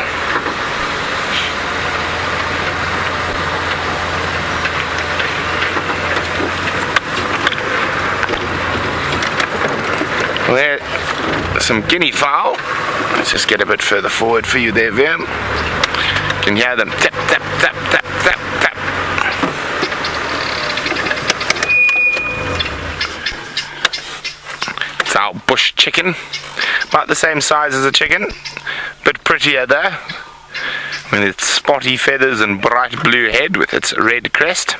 Well, there's some guinea fowl. Let's just get a bit further forward for you there, Vim. You can hear them tap, tap, tap, tap, tap, tap. It's our bush chicken. About the same size as a chicken. Bit prettier though. With its spotty feathers and bright blue head with its red crest.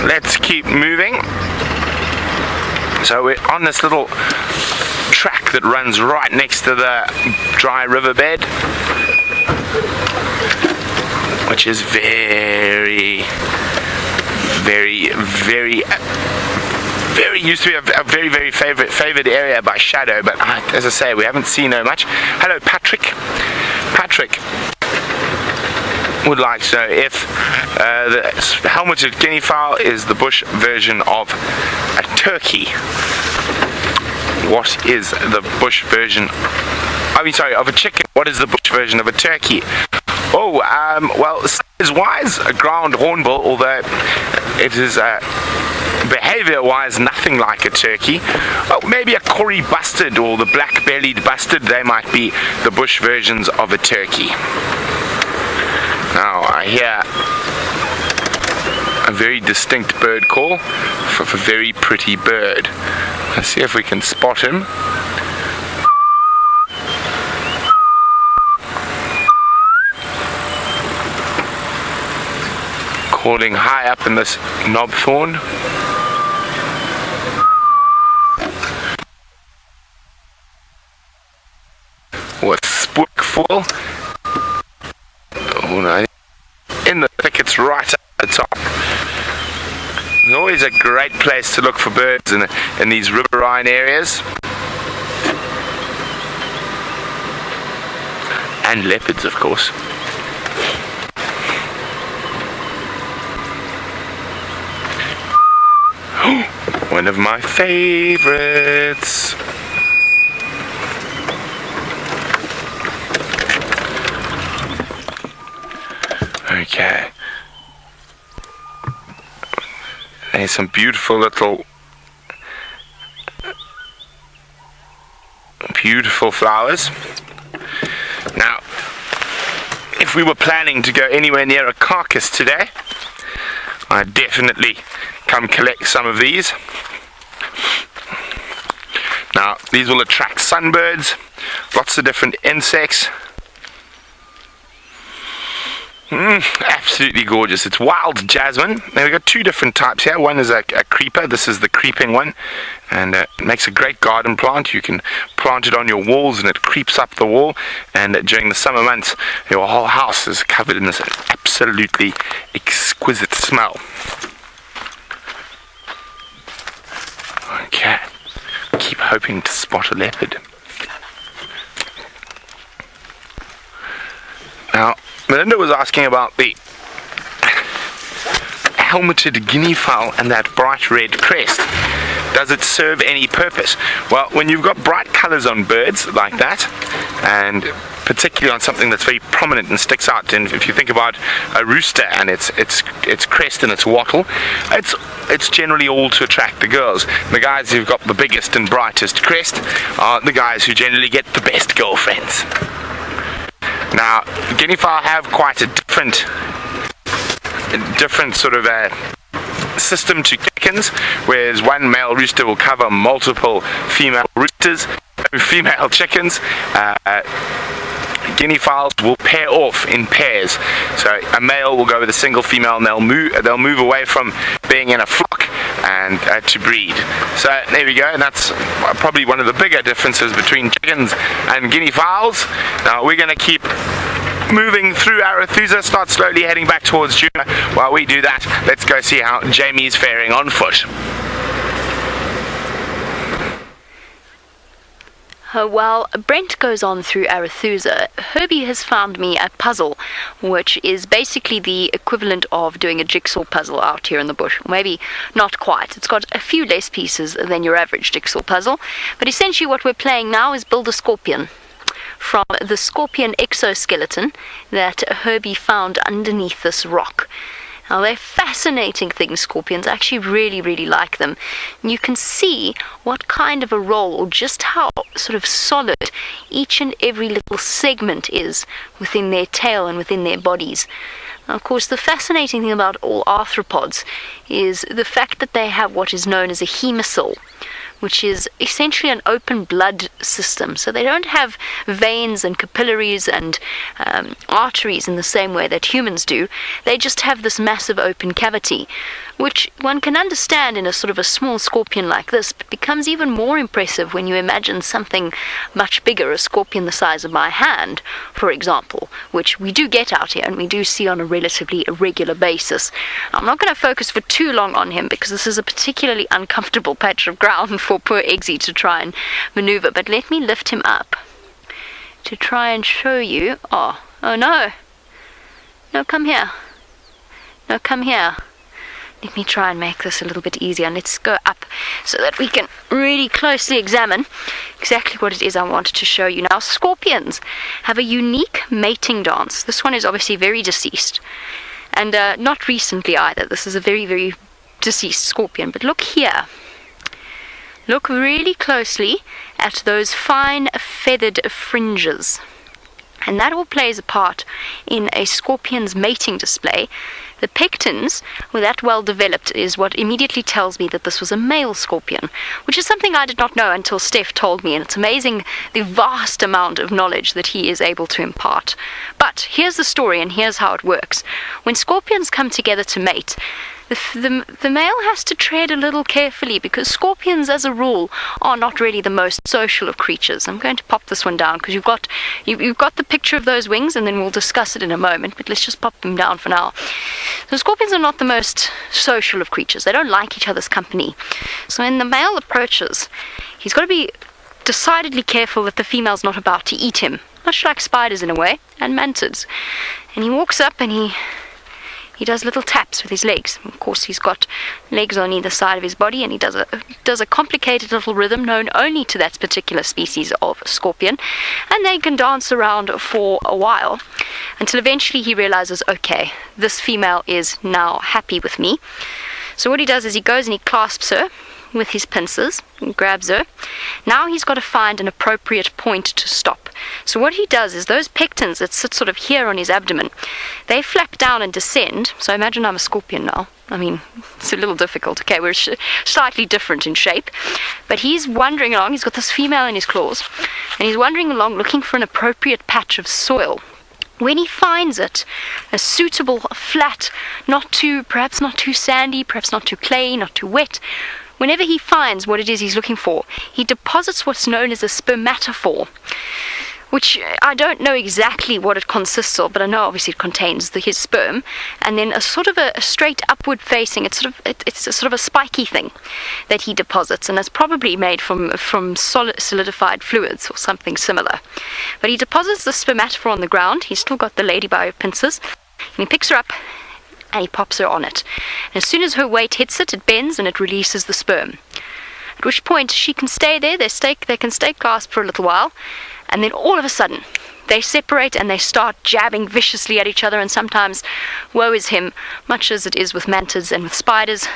Let's keep moving. So we're on this little track that runs right next to the dry riverbed, which is very used to be a very favored area by Shadow, but as I say, we haven't seen her much. Hello, Patrick. Patrick would like to know if the helmeted guinea fowl is the bush version of a turkey. What is the bush version? Of a chicken. What is the bush version of a turkey? Oh, well, size-wise, a ground hornbill, although it is behavior-wise nothing like a turkey. Oh, maybe a Corrie bustard or the black-bellied bustard. They might be the bush versions of a turkey. Now I hear a very distinct bird call for a very pretty bird. Let's see if we can spot him. Calling high up in this knob thorn. Or a spookful. Oh no. In the thickets right at the top. It's always a great place to look for birds in these riverine areas. And leopards, of course. One of my favorites. Okay. There's some beautiful flowers. Now, if we were planning to go anywhere near a carcass today, I'd definitely come collect some of these. Now, these will attract sunbirds, lots of different insects. Absolutely gorgeous. It's wild jasmine. Now we've got two different types here. One is a creeper. This is the creeping one, and it makes a great garden plant. You can plant it on your walls and it creeps up the wall, and during the summer months your whole house is covered in this absolutely exquisite smell. Okay, keep hoping to spot a leopard. Melinda was asking about the helmeted guinea fowl and that bright red crest. Does it serve any purpose? Well, when you've got bright colors on birds like that, and particularly on something that's very prominent and sticks out, and if you think about a rooster and its crest and its wattle, it's generally all to attract the girls. The guys who've got the biggest and brightest crest are the guys who generally get the best girlfriends. Now, guinea fowl have quite a different sort of system to chickens, whereas one male rooster will cover multiple female chickens. Guinea fowls will pair off in pairs, so a male will go with a single female, and they'll move away from being in a flock and to breed. So there we go, and that's probably one of the bigger differences between chickens and guinea fowls. Now we're going to keep moving through Arathusa, start slowly heading back towards Djuma. While we do that, let's go see how Jamie's faring on foot. While Brent goes on through Arathusa, Herbie has found me a puzzle, which is basically the equivalent of doing a jigsaw puzzle out here in the bush. Maybe not quite. It's got a few less pieces than your average jigsaw puzzle, but essentially what we're playing now is build a scorpion from the scorpion exoskeleton that Herbie found underneath this rock. Now, they're fascinating things, scorpions. I actually really, really like them. And you can see what kind of a role, or just how sort of solid each and every little segment is within their tail and within their bodies. Now, of course, the fascinating thing about all arthropods is the fact that they have what is known as a hemocoel, which is essentially an open blood system. So they don't have veins and capillaries and arteries in the same way that humans do. They just have this massive open cavity, which one can understand in a sort of a small scorpion like this, but becomes even more impressive when you imagine something much bigger, a scorpion the size of my hand, for example, which we do get out here and we do see on a relatively irregular basis. I'm not going to focus for too long on him because this is a particularly uncomfortable patch of ground for poor Eggsy to try and maneuver, but let me lift him up to try and show you. Oh no, come here. No, come here. Let me try and make this a little bit easier, and let's go up so that we can really closely examine exactly what it is I wanted to show you. Now, scorpions have a unique mating dance. This one is obviously very deceased, and not recently either. This is a very, very deceased scorpion, but look here. Look really closely at those fine feathered fringes. And that all plays a part in a scorpion's mating display. The pectins were that well developed is what immediately tells me that this was a male scorpion, which is something I did not know until Steph told me, and it's amazing the vast amount of knowledge that he is able to impart. But here's the story, and here's how it works. When scorpions come together to mate, the male has to tread a little carefully because scorpions, as a rule, are not really the most social of creatures. I'm going to pop this one down because you've got the picture of those wings, and then we'll discuss it in a moment, but let's just pop them down for now. So scorpions are not the most social of creatures. They don't like each other's company. So when the male approaches, he's got to be decidedly careful that the female's not about to eat him, much like spiders in a way, and mantids. And he walks up and he does little taps with his legs. Of course, he's got legs on either side of his body, and he does a complicated little rhythm known only to that particular species of scorpion, and they can dance around for a while until eventually he realizes, okay, this female is now happy with me. So what he does is he goes and he clasps her with his pincers and grabs her. Now he's got to find an appropriate point to stop. So what he does is those pectins that sit sort of here on his abdomen, they flap down and descend. So imagine I'm a scorpion now. I mean, it's a little difficult. Okay, we're slightly different in shape. But he's wandering along. He's got this female in his claws, and he's wandering along looking for an appropriate patch of soil. When he finds it, a suitable, flat, perhaps not too sandy, perhaps not too clayey, not too wet, whenever he finds what it is he's looking for, he deposits what's known as a spermatophore. which I don't know exactly what it consists of, but I know obviously it contains his sperm, and then a sort of a straight upward facing, it's a sort of a spiky thing that he deposits, and it's probably made from solidified fluids or something similar. But he deposits the spermatophore on the ground. He's still got the lady by her pincers, and he picks her up and he pops her on it. And as soon as her weight hits it, it bends and it releases the sperm. At which point she can stay there. They can stay clasped for a little while. And then all of a sudden, they separate and they start jabbing viciously at each other. And sometimes, woe is him, much as it is with mantids and with spiders,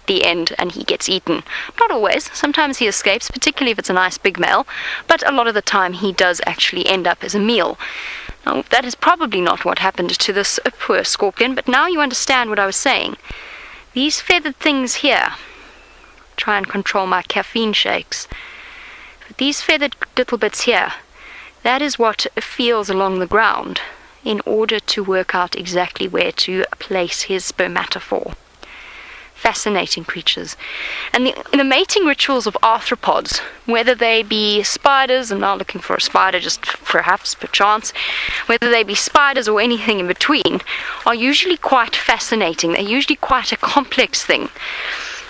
the end, and he gets eaten. Not always. Sometimes he escapes, particularly if it's a nice big male. But a lot of the time, he does actually end up as a meal. Now, that is probably not what happened to this poor scorpion. But now you understand what I was saying. These feathered things here, try and control my caffeine shakes. But these feathered little bits here, that is what feels along the ground in order to work out exactly where to place his spermatophore. Fascinating creatures. And the mating rituals of arthropods, whether they be spiders, I'm now looking for a spider just perhaps perchance, whether they be spiders or anything in between, are usually quite fascinating. They're usually quite a complex thing.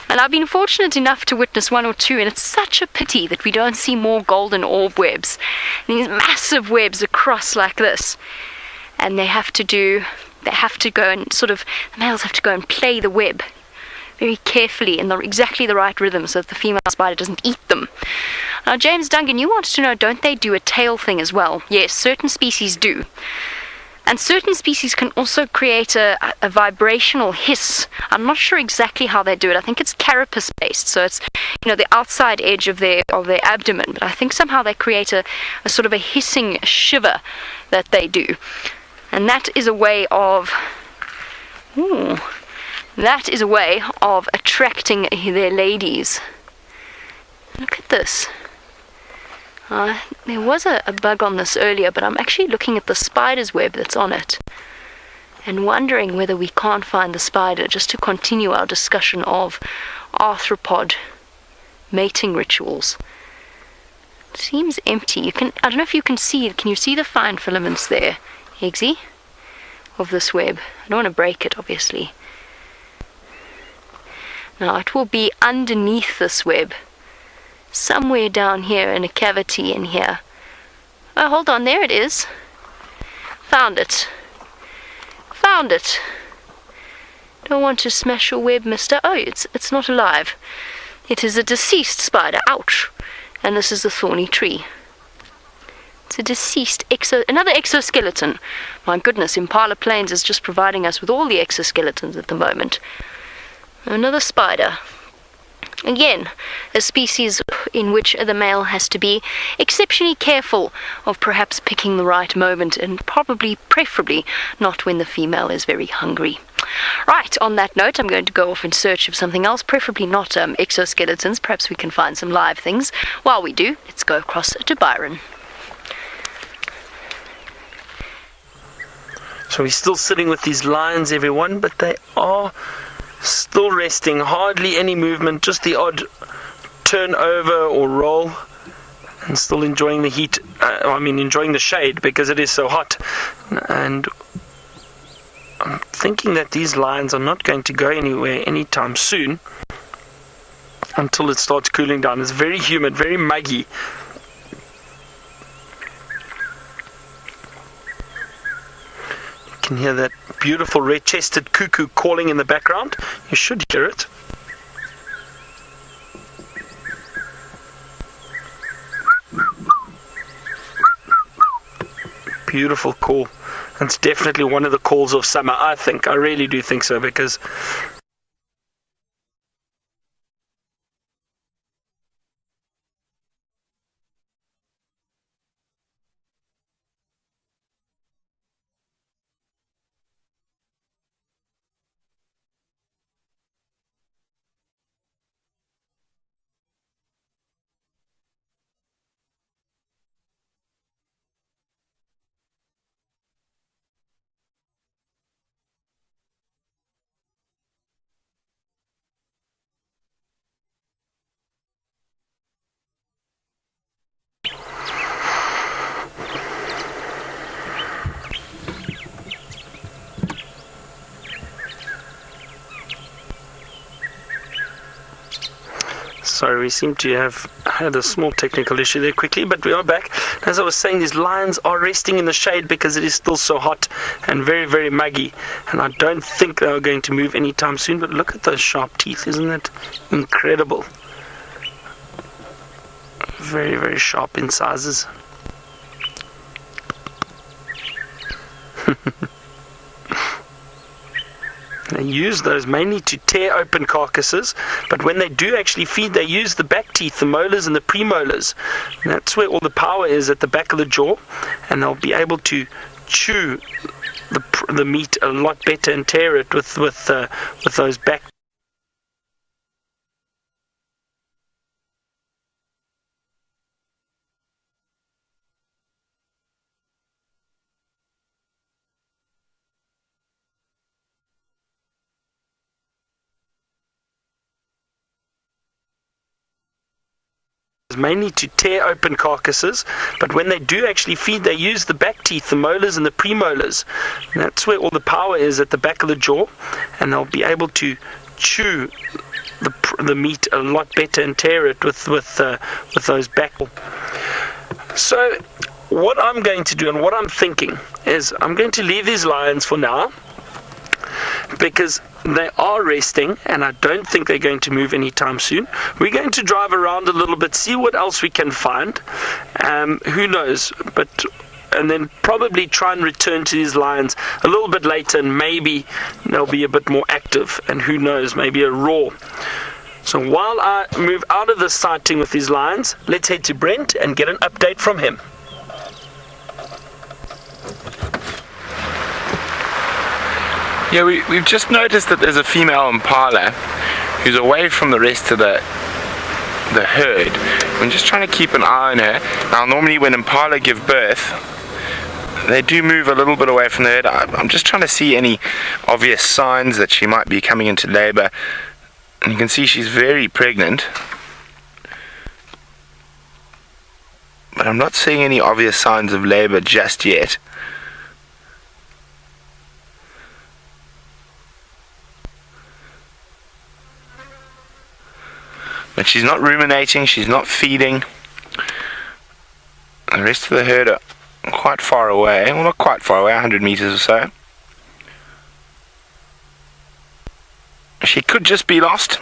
And I've been fortunate enough to witness one or two, and it's such a pity that we don't see more golden orb webs. These massive webs across like this. And they have to go and the males have to go and play the web very carefully in exactly the right rhythm so that the female spider doesn't eat them. Now, James Duncan, you wanted to know, don't they do a tail thing as well? Yes, certain species do. And certain species can also create a vibrational hiss. I'm not sure exactly how they do it. I think it's carapace based, so it's the outside edge of their abdomen. But I think somehow they create a sort of a hissing shiver that they do, and that is a way of attracting their ladies. Look at this. There was a bug on this earlier, but I'm actually looking at the spider's web that's on it and wondering whether we can't find the spider, just to continue our discussion of arthropod mating rituals. It seems empty. I don't know if you can see you see the fine filaments there, Eggsy, of this web? I don't want to break it, obviously. Now it will be underneath this web, somewhere down here in a cavity in here. Oh, hold on, there it is. Found it. Don't want to smash your web, mister. Oh, it's not alive. It is a deceased spider. Ouch. And this is the thorny tree. It's a deceased another exoskeleton. My goodness, Impala Plains is just providing us with all the exoskeletons at the moment. Another spider. Again, a species in which the male has to be exceptionally careful of perhaps picking the right moment, and preferably not when the female is very hungry. Right, on that note, I'm going to go off in search of something else, preferably not exoskeletons. Perhaps we can find some live things. While we do, let's go across to Byron. So we're still sitting with these lions, everyone, but they are still resting, hardly any movement, just the odd turn over or roll, and still enjoying the heat, enjoying the shade because it is so hot. And I'm thinking that these lions are not going to go anywhere anytime soon until it starts cooling down. It's very humid, very muggy. You can hear that beautiful red-chested cuckoo calling in the background. You should hear it. Beautiful call. It's definitely one of the calls of summer, I think. I really do think so, because Sorry, we seem to have had a small technical issue there quickly, but we are back. As I was saying, these lions are resting in the shade because it is still so hot and very, very muggy. And I don't think they are going to move anytime soon, but look at those sharp teeth. Isn't that incredible? Very, very sharp incisors. They use those mainly to tear open carcasses, but when they do actually feed, they use the back teeth, the molars and the premolars. And that's where all the power is, at the back of the jaw, and they'll be able to chew the meat a lot better and tear it with those back. Mainly to tear open carcasses, but when they do actually feed, they use the back teeth, the molars and the premolars. And that's where all the power is, at the back of the jaw, and they'll be able to chew the meat a lot better and tear it with those back. So what I'm going to do and what I'm thinking is I'm going to leave these lions for now, because they are resting and I don't think they're going to move anytime soon. We're going to drive around a little bit, see what else we can find. Who knows, and then probably try and return to these lions a little bit later, and maybe they'll be a bit more active, and who knows, maybe a roar. So while I move out of the sighting with these lions, let's head to Brent and get an update from him. Yeah, we've just noticed that there's a female impala who's away from the rest of the herd. I'm just trying to keep an eye on her. Now, normally when impala give birth, they do move a little bit away from the herd. I'm just trying to see any obvious signs that she might be coming into labor. And you can see she's very pregnant. But I'm not seeing any obvious signs of labor just yet. But she's not ruminating, she's not feeding. The rest of the herd are quite far away. Well, not quite far away, 100 meters or so. She could just be lost.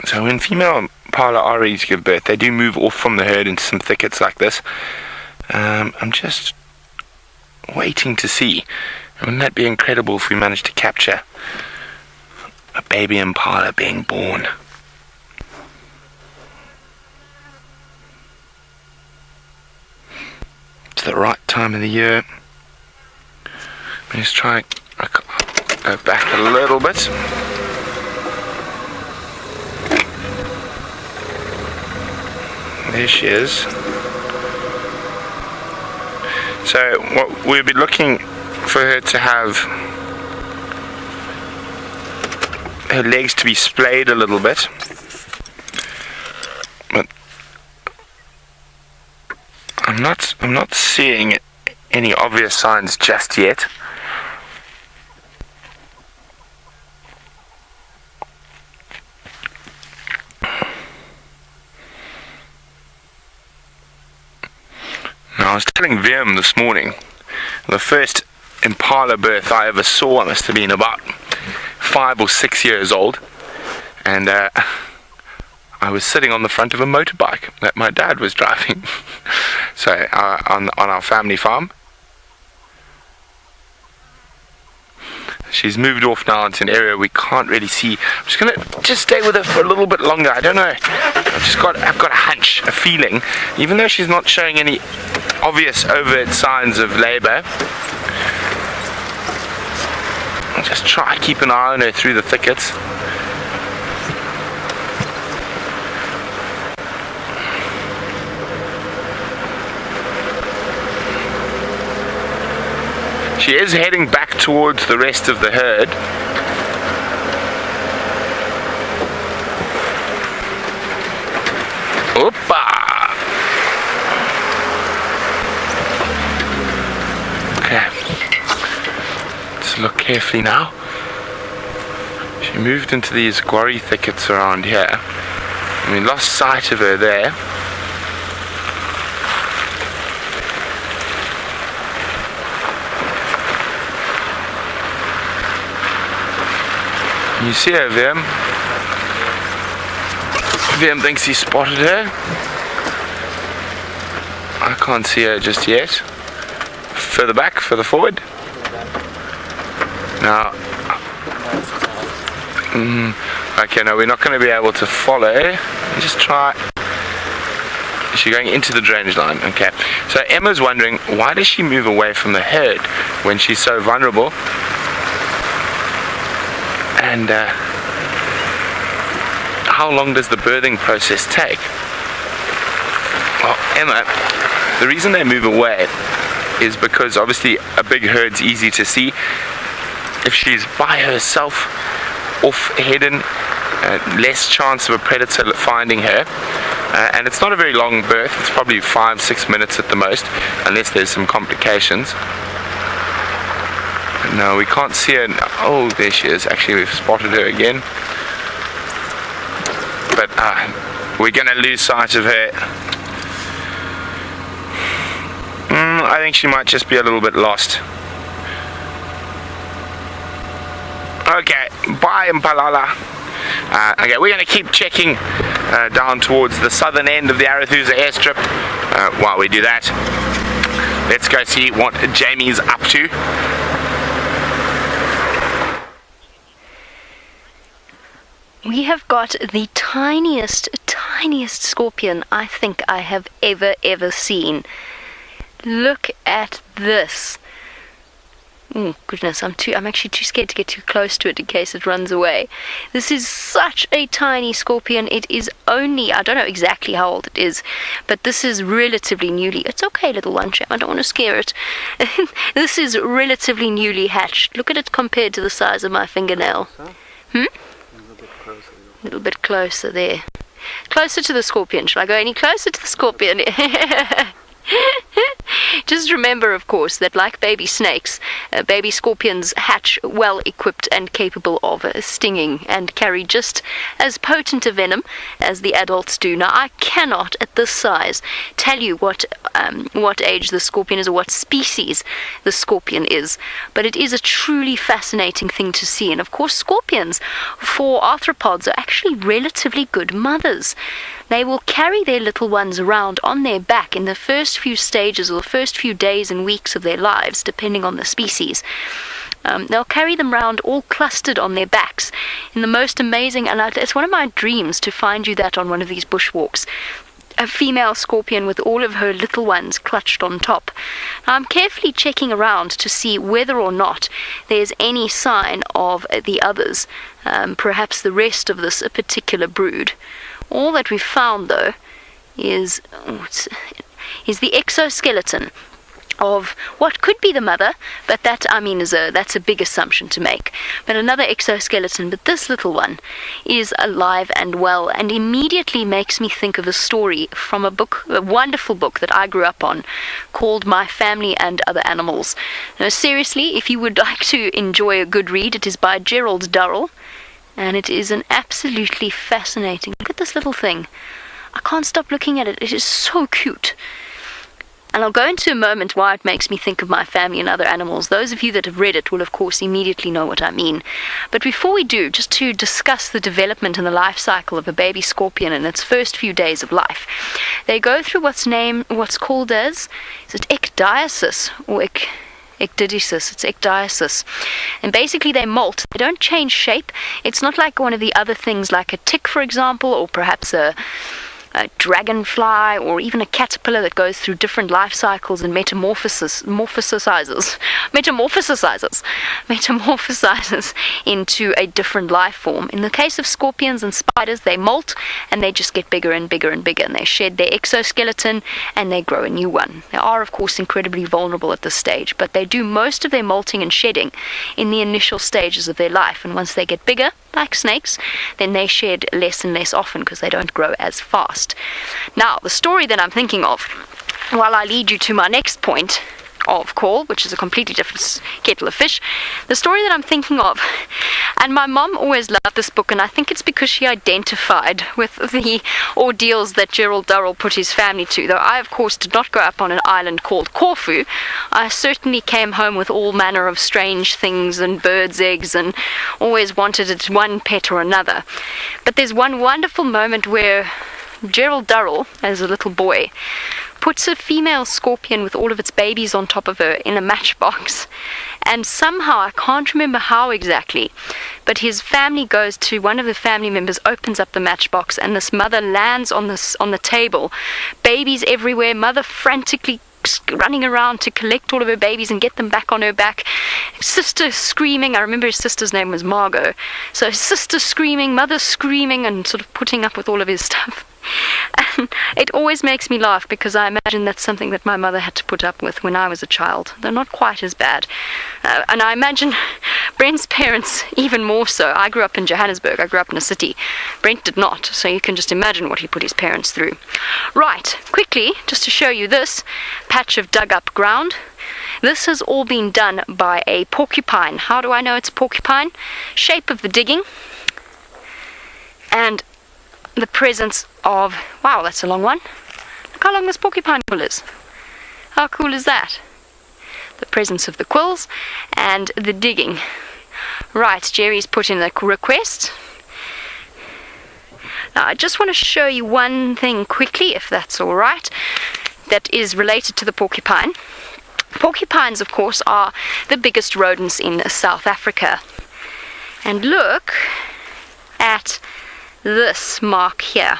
So when female impala are ready to give birth, they do move off from the herd into some thickets like this. I'm just waiting to see. Wouldn't that be incredible if we managed to capture a baby impala being born? It's the right time of the year. Let's try go back a little bit. There she is. So what we'll be looking for her to have her legs to be splayed a little bit, but I'm not seeing any obvious signs just yet. Now, I was telling Vermet this morning, the first impala birth I ever saw, I must have been about 5 or 6 years old, and I was sitting on the front of a motorbike that my dad was driving. So on our family farm. She's moved off now into an area we can't really see. I'm just gonna stay with her for a little bit longer. I don't know. I've got a hunch, a feeling. Even though she's not showing any obvious overt signs of labour, I'll just try keep an eye on her through the thickets. She is heading back towards the rest of the herd. Opa! Okay. carefully now. She moved into these guarri thickets around here. And we lost sight of her there. You see her, Vim? Vim thinks he spotted her. I can't see her just yet. Further back, further forward. Now, okay, no, we're not going to be able to follow. Just try. Is she going into the drainage line? Okay. So Emma's wondering, why does she move away from the herd when she's so vulnerable? And how long does the birthing process take? Well, Emma, the reason they move away is because obviously a big herd's easy to see. If she's by herself, off-hidden, less chance of a predator finding her. And it's not a very long birth, it's probably 5-6 minutes at the most, unless there's some complications. No, we can't see her. Oh, there she is. Actually, we've spotted her again. But we're going to lose sight of her. I think she might just be a little bit lost. Okay, bye Impala. Okay, we're going to keep checking down towards the southern end of the Arathusa airstrip. While we do that, let's go see what Jamie's up to. We have got the tiniest scorpion I think I have ever seen. Look at this. Oh goodness, I'm actually too scared to get too close to it in case it runs away. This is such a tiny scorpion. It is only, I don't know exactly how old it is, but this is relatively newly. It's okay, little one, I don't want to scare it. This is relatively newly hatched. Look at it compared to the size of my fingernail. A little bit closer there. Closer to the scorpion. Shall I go any closer to the scorpion? Just remember, of course, that like baby snakes, baby scorpions hatch well equipped and capable of stinging and carry just as potent a venom as the adults do. Now, I cannot, at this size, tell you what age the scorpion is or what species the scorpion is, but it is a truly fascinating thing to see. And of course, scorpions for arthropods are actually relatively good mothers. They will carry their little ones around on their back in the first few stages or the first few days and weeks of their lives, depending on the species. They'll carry them around all clustered on their backs in the most amazing, and it's one of my dreams to find you that on one of these bushwalks. A female scorpion with all of her little ones clutched on top. Now, I'm carefully checking around to see whether or not there's any sign of the others, perhaps the rest of this particular brood. All that we've found, though, is the exoskeleton of what could be the mother, but that, I mean, that's a big assumption to make. But another exoskeleton, but this little one is alive and well, and immediately makes me think of a story from a wonderful book that I grew up on, called My Family and Other Animals. Now, seriously, if you would like to enjoy a good read, it is by Gerald Durrell. And it is an absolutely fascinating. Look at this little thing. I can't stop looking at it. It is so cute. And I'll go into a moment why it makes me think of My Family and Other Animals. Those of you that have read it will, of course, immediately know what I mean. But before we do, just to discuss the development and the life cycle of a baby scorpion in its first few days of life, they go through what's called as, is it ecdiosis or ecdysis? It's ecdiosis. And basically they molt. They don't change shape. It's not like one of the other things like a tick, for example, or perhaps a dragonfly or even a caterpillar that goes through different life cycles and metamorphosizes into a different life form. In the case of scorpions and spiders, they molt and they just get bigger and bigger and bigger, and they shed their exoskeleton and they grow a new one. They are, of course, incredibly vulnerable at this stage, but they do most of their molting and shedding in the initial stages of their life, and once they get bigger, like snakes, then they shed less and less often because they don't grow as fast. Now, the story that I'm thinking of, while I lead you to my next point, of call, which is a completely different kettle of fish. The story that I'm thinking of, and my mom always loved this book, and I think it's because she identified with the ordeals that Gerald Durrell put his family to. Though I, of course, did not grow up on an island called Corfu, I certainly came home with all manner of strange things and birds' eggs, and always wanted it one pet or another. But there's one wonderful moment where Gerald Durrell, as a little boy, puts a female scorpion with all of its babies on top of her in a matchbox, and somehow, I can't remember how exactly, but his family goes to, one of the family members opens up the matchbox, and this mother lands on the table, babies everywhere, mother frantically running around to collect all of her babies and get them back on her back, sister screaming. I remember his sister's name was Margot, so his sister screaming, mother screaming, and sort of putting up with all of his stuff. And it always makes me laugh, because I imagine that's something that my mother had to put up with when I was a child. They're not quite as bad. And I imagine Brent's parents even more so. I grew up in Johannesburg. I grew up in a city. Brent did not, so you can just imagine what he put his parents through. Right, quickly, just to show you this patch of dug up ground. This has all been done by a porcupine. How do I know it's a porcupine? Shape of the digging, and the presence of, wow, that's a long one. Look how long this porcupine quill is. How cool is that? The presence of the quills and the digging. Right, Jerry's put in the request. Now, I just want to show you one thing quickly, if that's all right, that is related to the porcupine. Porcupines, of course, are the biggest rodents in South Africa. And look at this mark here.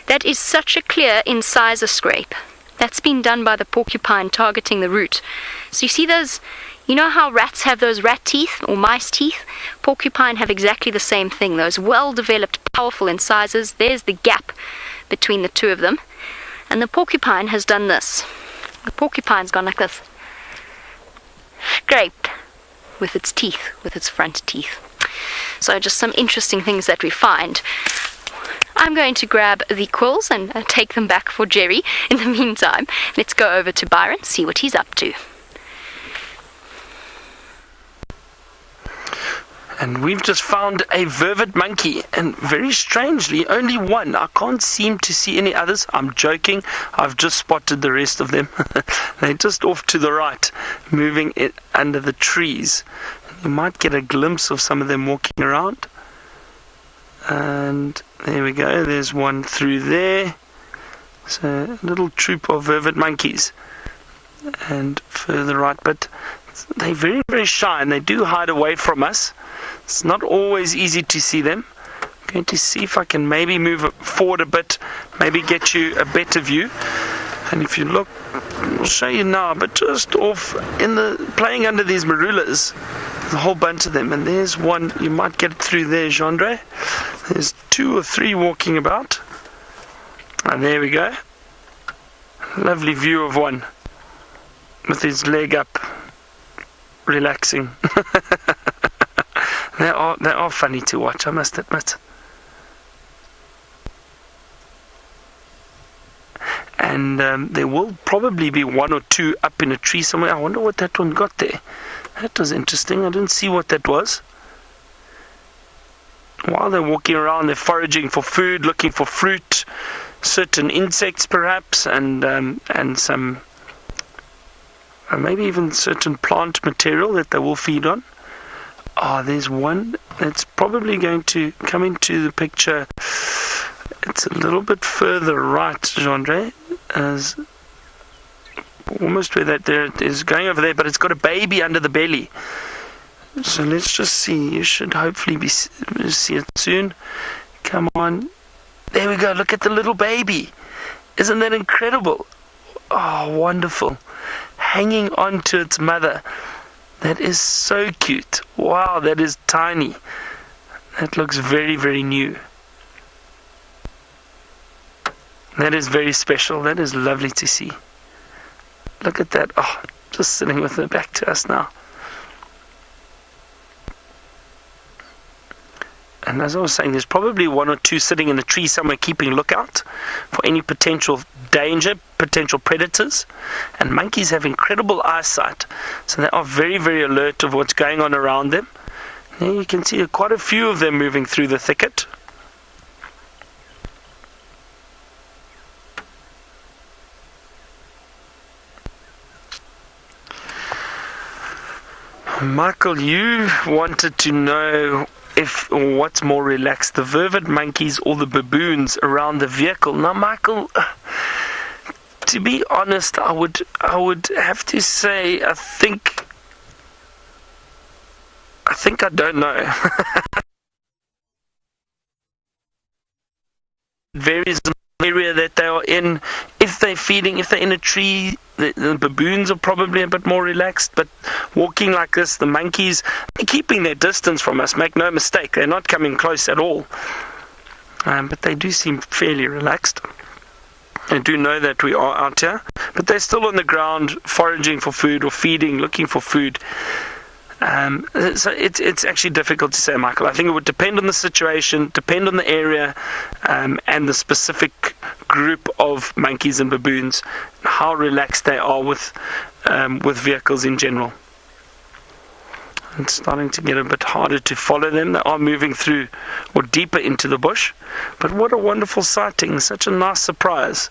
That is such a clear incisor scrape. That's been done by the porcupine targeting the root. So you see those, you know how rats have those rat teeth or mice teeth? Porcupine have exactly the same thing, those well-developed, powerful incisors. There's the gap between the two of them. And the porcupine has done this. The porcupine's gone like this. Scraped with its teeth, with its front teeth. So just some interesting things that we find. I'm going to grab the quills and take them back for Jerry. In the meantime, let's go over to Byron, see what he's up to. And we've just found a vervet monkey, and very strangely, only one. I can't seem to see any others. I'm joking. I've just spotted the rest of them. They're just off to the right, moving it under the trees. You might get a glimpse of some of them walking around. And there we go. There's one through there. So a little troop of vervet monkeys. And further right, but they're very, very shy, and they do hide away from us. It's not always easy to see them. I'm going to see if I can maybe move it forward a bit, maybe get you a better view. And if you look, I'll show you now, but just off in the playing under these marulas, there's a whole bunch of them, and there's one. You might get it through there, Gendre. There's 2 or 3 walking about, and there we go. Lovely view of one with his leg up, relaxing. They are funny to watch, I must admit. And there will probably be 1 or 2 up in a tree somewhere. I wonder what that one got there. That was interesting. I didn't see what that was. While they're walking around, they're foraging for food, looking for fruit, certain insects perhaps, and some maybe even certain plant material that they will feed on. There's one that's probably going to come into the picture. It's a little bit further right, Gendre, as almost where that there is going over there, but it's got a baby under the belly. So let's just see. You should hopefully see it soon. Come on. There we go. Look at the little baby. Isn't that incredible? Oh, wonderful. Hanging on to its mother. That is so cute. Wow, that is tiny. That looks very, very new. That is very special. That is lovely to see. Look at that. Oh, just sitting with her back to us now. And as I was saying, there's probably one or two sitting in a tree somewhere keeping lookout for any potential danger, potential predators. And monkeys have incredible eyesight, so they are very, very alert of what's going on around them. There you can see quite a few of them moving through the thicket. Michael, you wanted to know if what's more relaxed, the vervet monkeys or the baboons around the vehicle. Now, Michael, to be honest, I would have to say I think I don't know. It varies in the area that they are in. If they're feeding, if they're in a tree, the baboons are probably a bit more relaxed, but walking like this, the monkeys, they're keeping their distance from us, make no mistake, they're not coming close at all. But they do seem fairly relaxed. They do know that we are out here, but they're still on the ground foraging for food or feeding, looking for food. So it's actually difficult to say, Michael. I think it would depend on the situation, depend on the area, and the specific group of monkeys and baboons, how relaxed they are with vehicles in general. It's starting to get a bit harder to follow them. They are moving through or deeper into the bush. But what a wonderful sighting, such a nice surprise.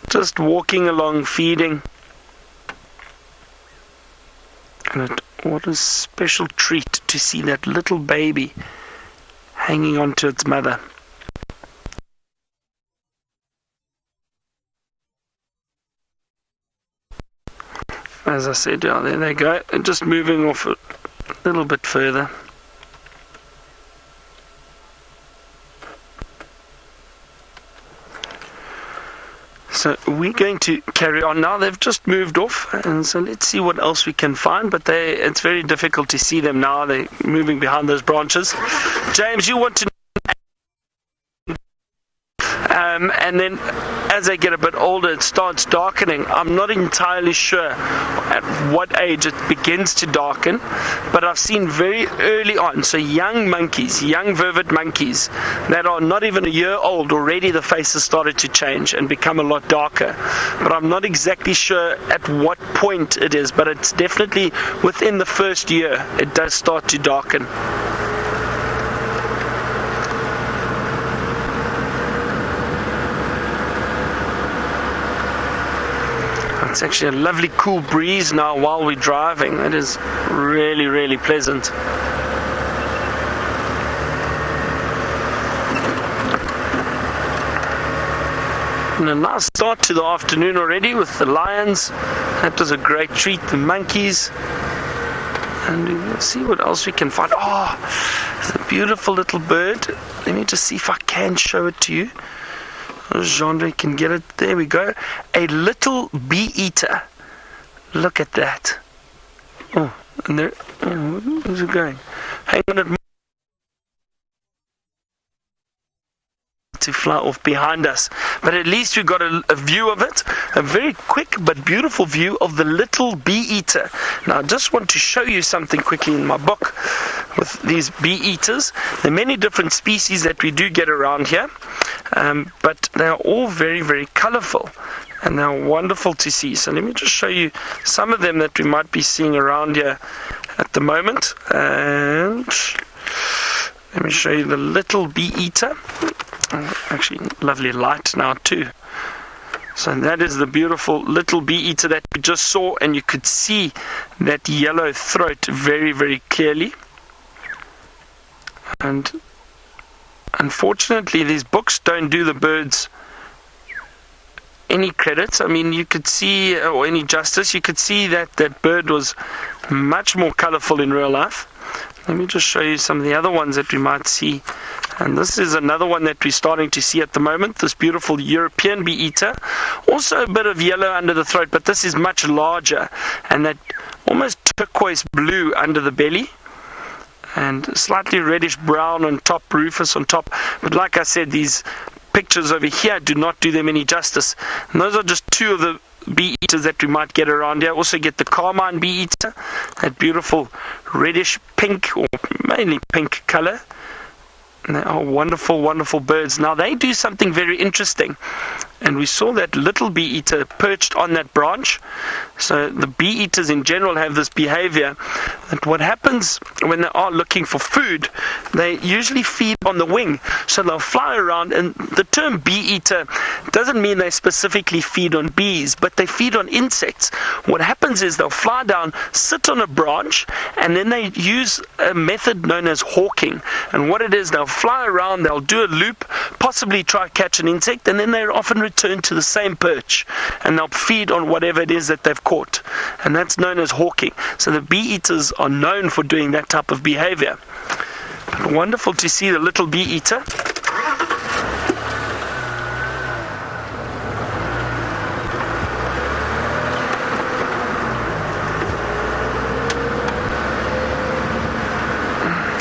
Just walking along, feeding. And what a special treat to see that little baby hanging on to its mother. As I said, yeah, there they go. And just moving off a little bit further. So we're going to carry on now. They've just moved off, and so let's see what else we can find. But it's very difficult to see them now. They're moving behind those branches. James, you want to and then as they get a bit older, it starts darkening. I'm not entirely sure at what age it begins to darken, but I've seen very early on, so young monkeys, young vervet monkeys that are not even a year old, already the faces started to change and become a lot darker. But I'm not exactly sure at what point it is, but it's definitely within the first year it does start to darken. It's actually a lovely cool breeze now while we're driving. It is really, really pleasant. And a nice start to the afternoon already with the lions. That was a great treat. The monkeys. And we'll see what else we can find. Oh, it's a beautiful little bird. Let me just see if I can show it to you. Genre can get it. There we go. A little bee-eater. Look at that. Oh, and there. Oh, where's it going? Hang on a minute. To fly off behind us, but at least we got a view of it, a very quick but beautiful view of the little bee-eater. Now I just want to show you something quickly in my book with these bee-eaters. There are many different species that we do get around here, but they are all very, very colorful and they're wonderful to see. So let me just show you some of them that we might be seeing around here at the moment. And let me show you the little bee-eater. Actually, lovely light now too. So that is the beautiful little bee-eater that we just saw, and you could see that yellow throat very, very clearly. And unfortunately, these books don't do the birds any credit. I mean, you could see, or any justice, you could see that that bird was much more colorful in real life. Let me just show you some of the other ones that we might see. And this is another one that we're starting to see at the moment, this beautiful European bee-eater. Also a bit of yellow under the throat, but this is much larger. And that almost turquoise blue under the belly. And slightly reddish brown on top, rufous on top. But like I said, these pictures over here do not do them any justice. And those are just two of the bee-eaters that we might get around here. Also get the carmine bee-eater, that beautiful reddish pink or mainly pink color. And they are wonderful, wonderful birds. Now they do something very interesting. And we saw that little bee eater perched on that branch. So the bee eaters in general have this behavior that what happens when they are looking for food, they usually feed on the wing. So they'll fly around, and the term bee eater doesn't mean they specifically feed on bees, but they feed on insects. What happens is they'll fly down, sit on a branch, and then they use a method known as hawking. And what it is, they'll fly around, they'll do a loop, possibly try to catch an insect, and then they often return to the same perch, and they'll feed on whatever it is that they've caught. And that's known as hawking. So the bee eaters are known for doing that type of behavior. But wonderful to see the little bee eater.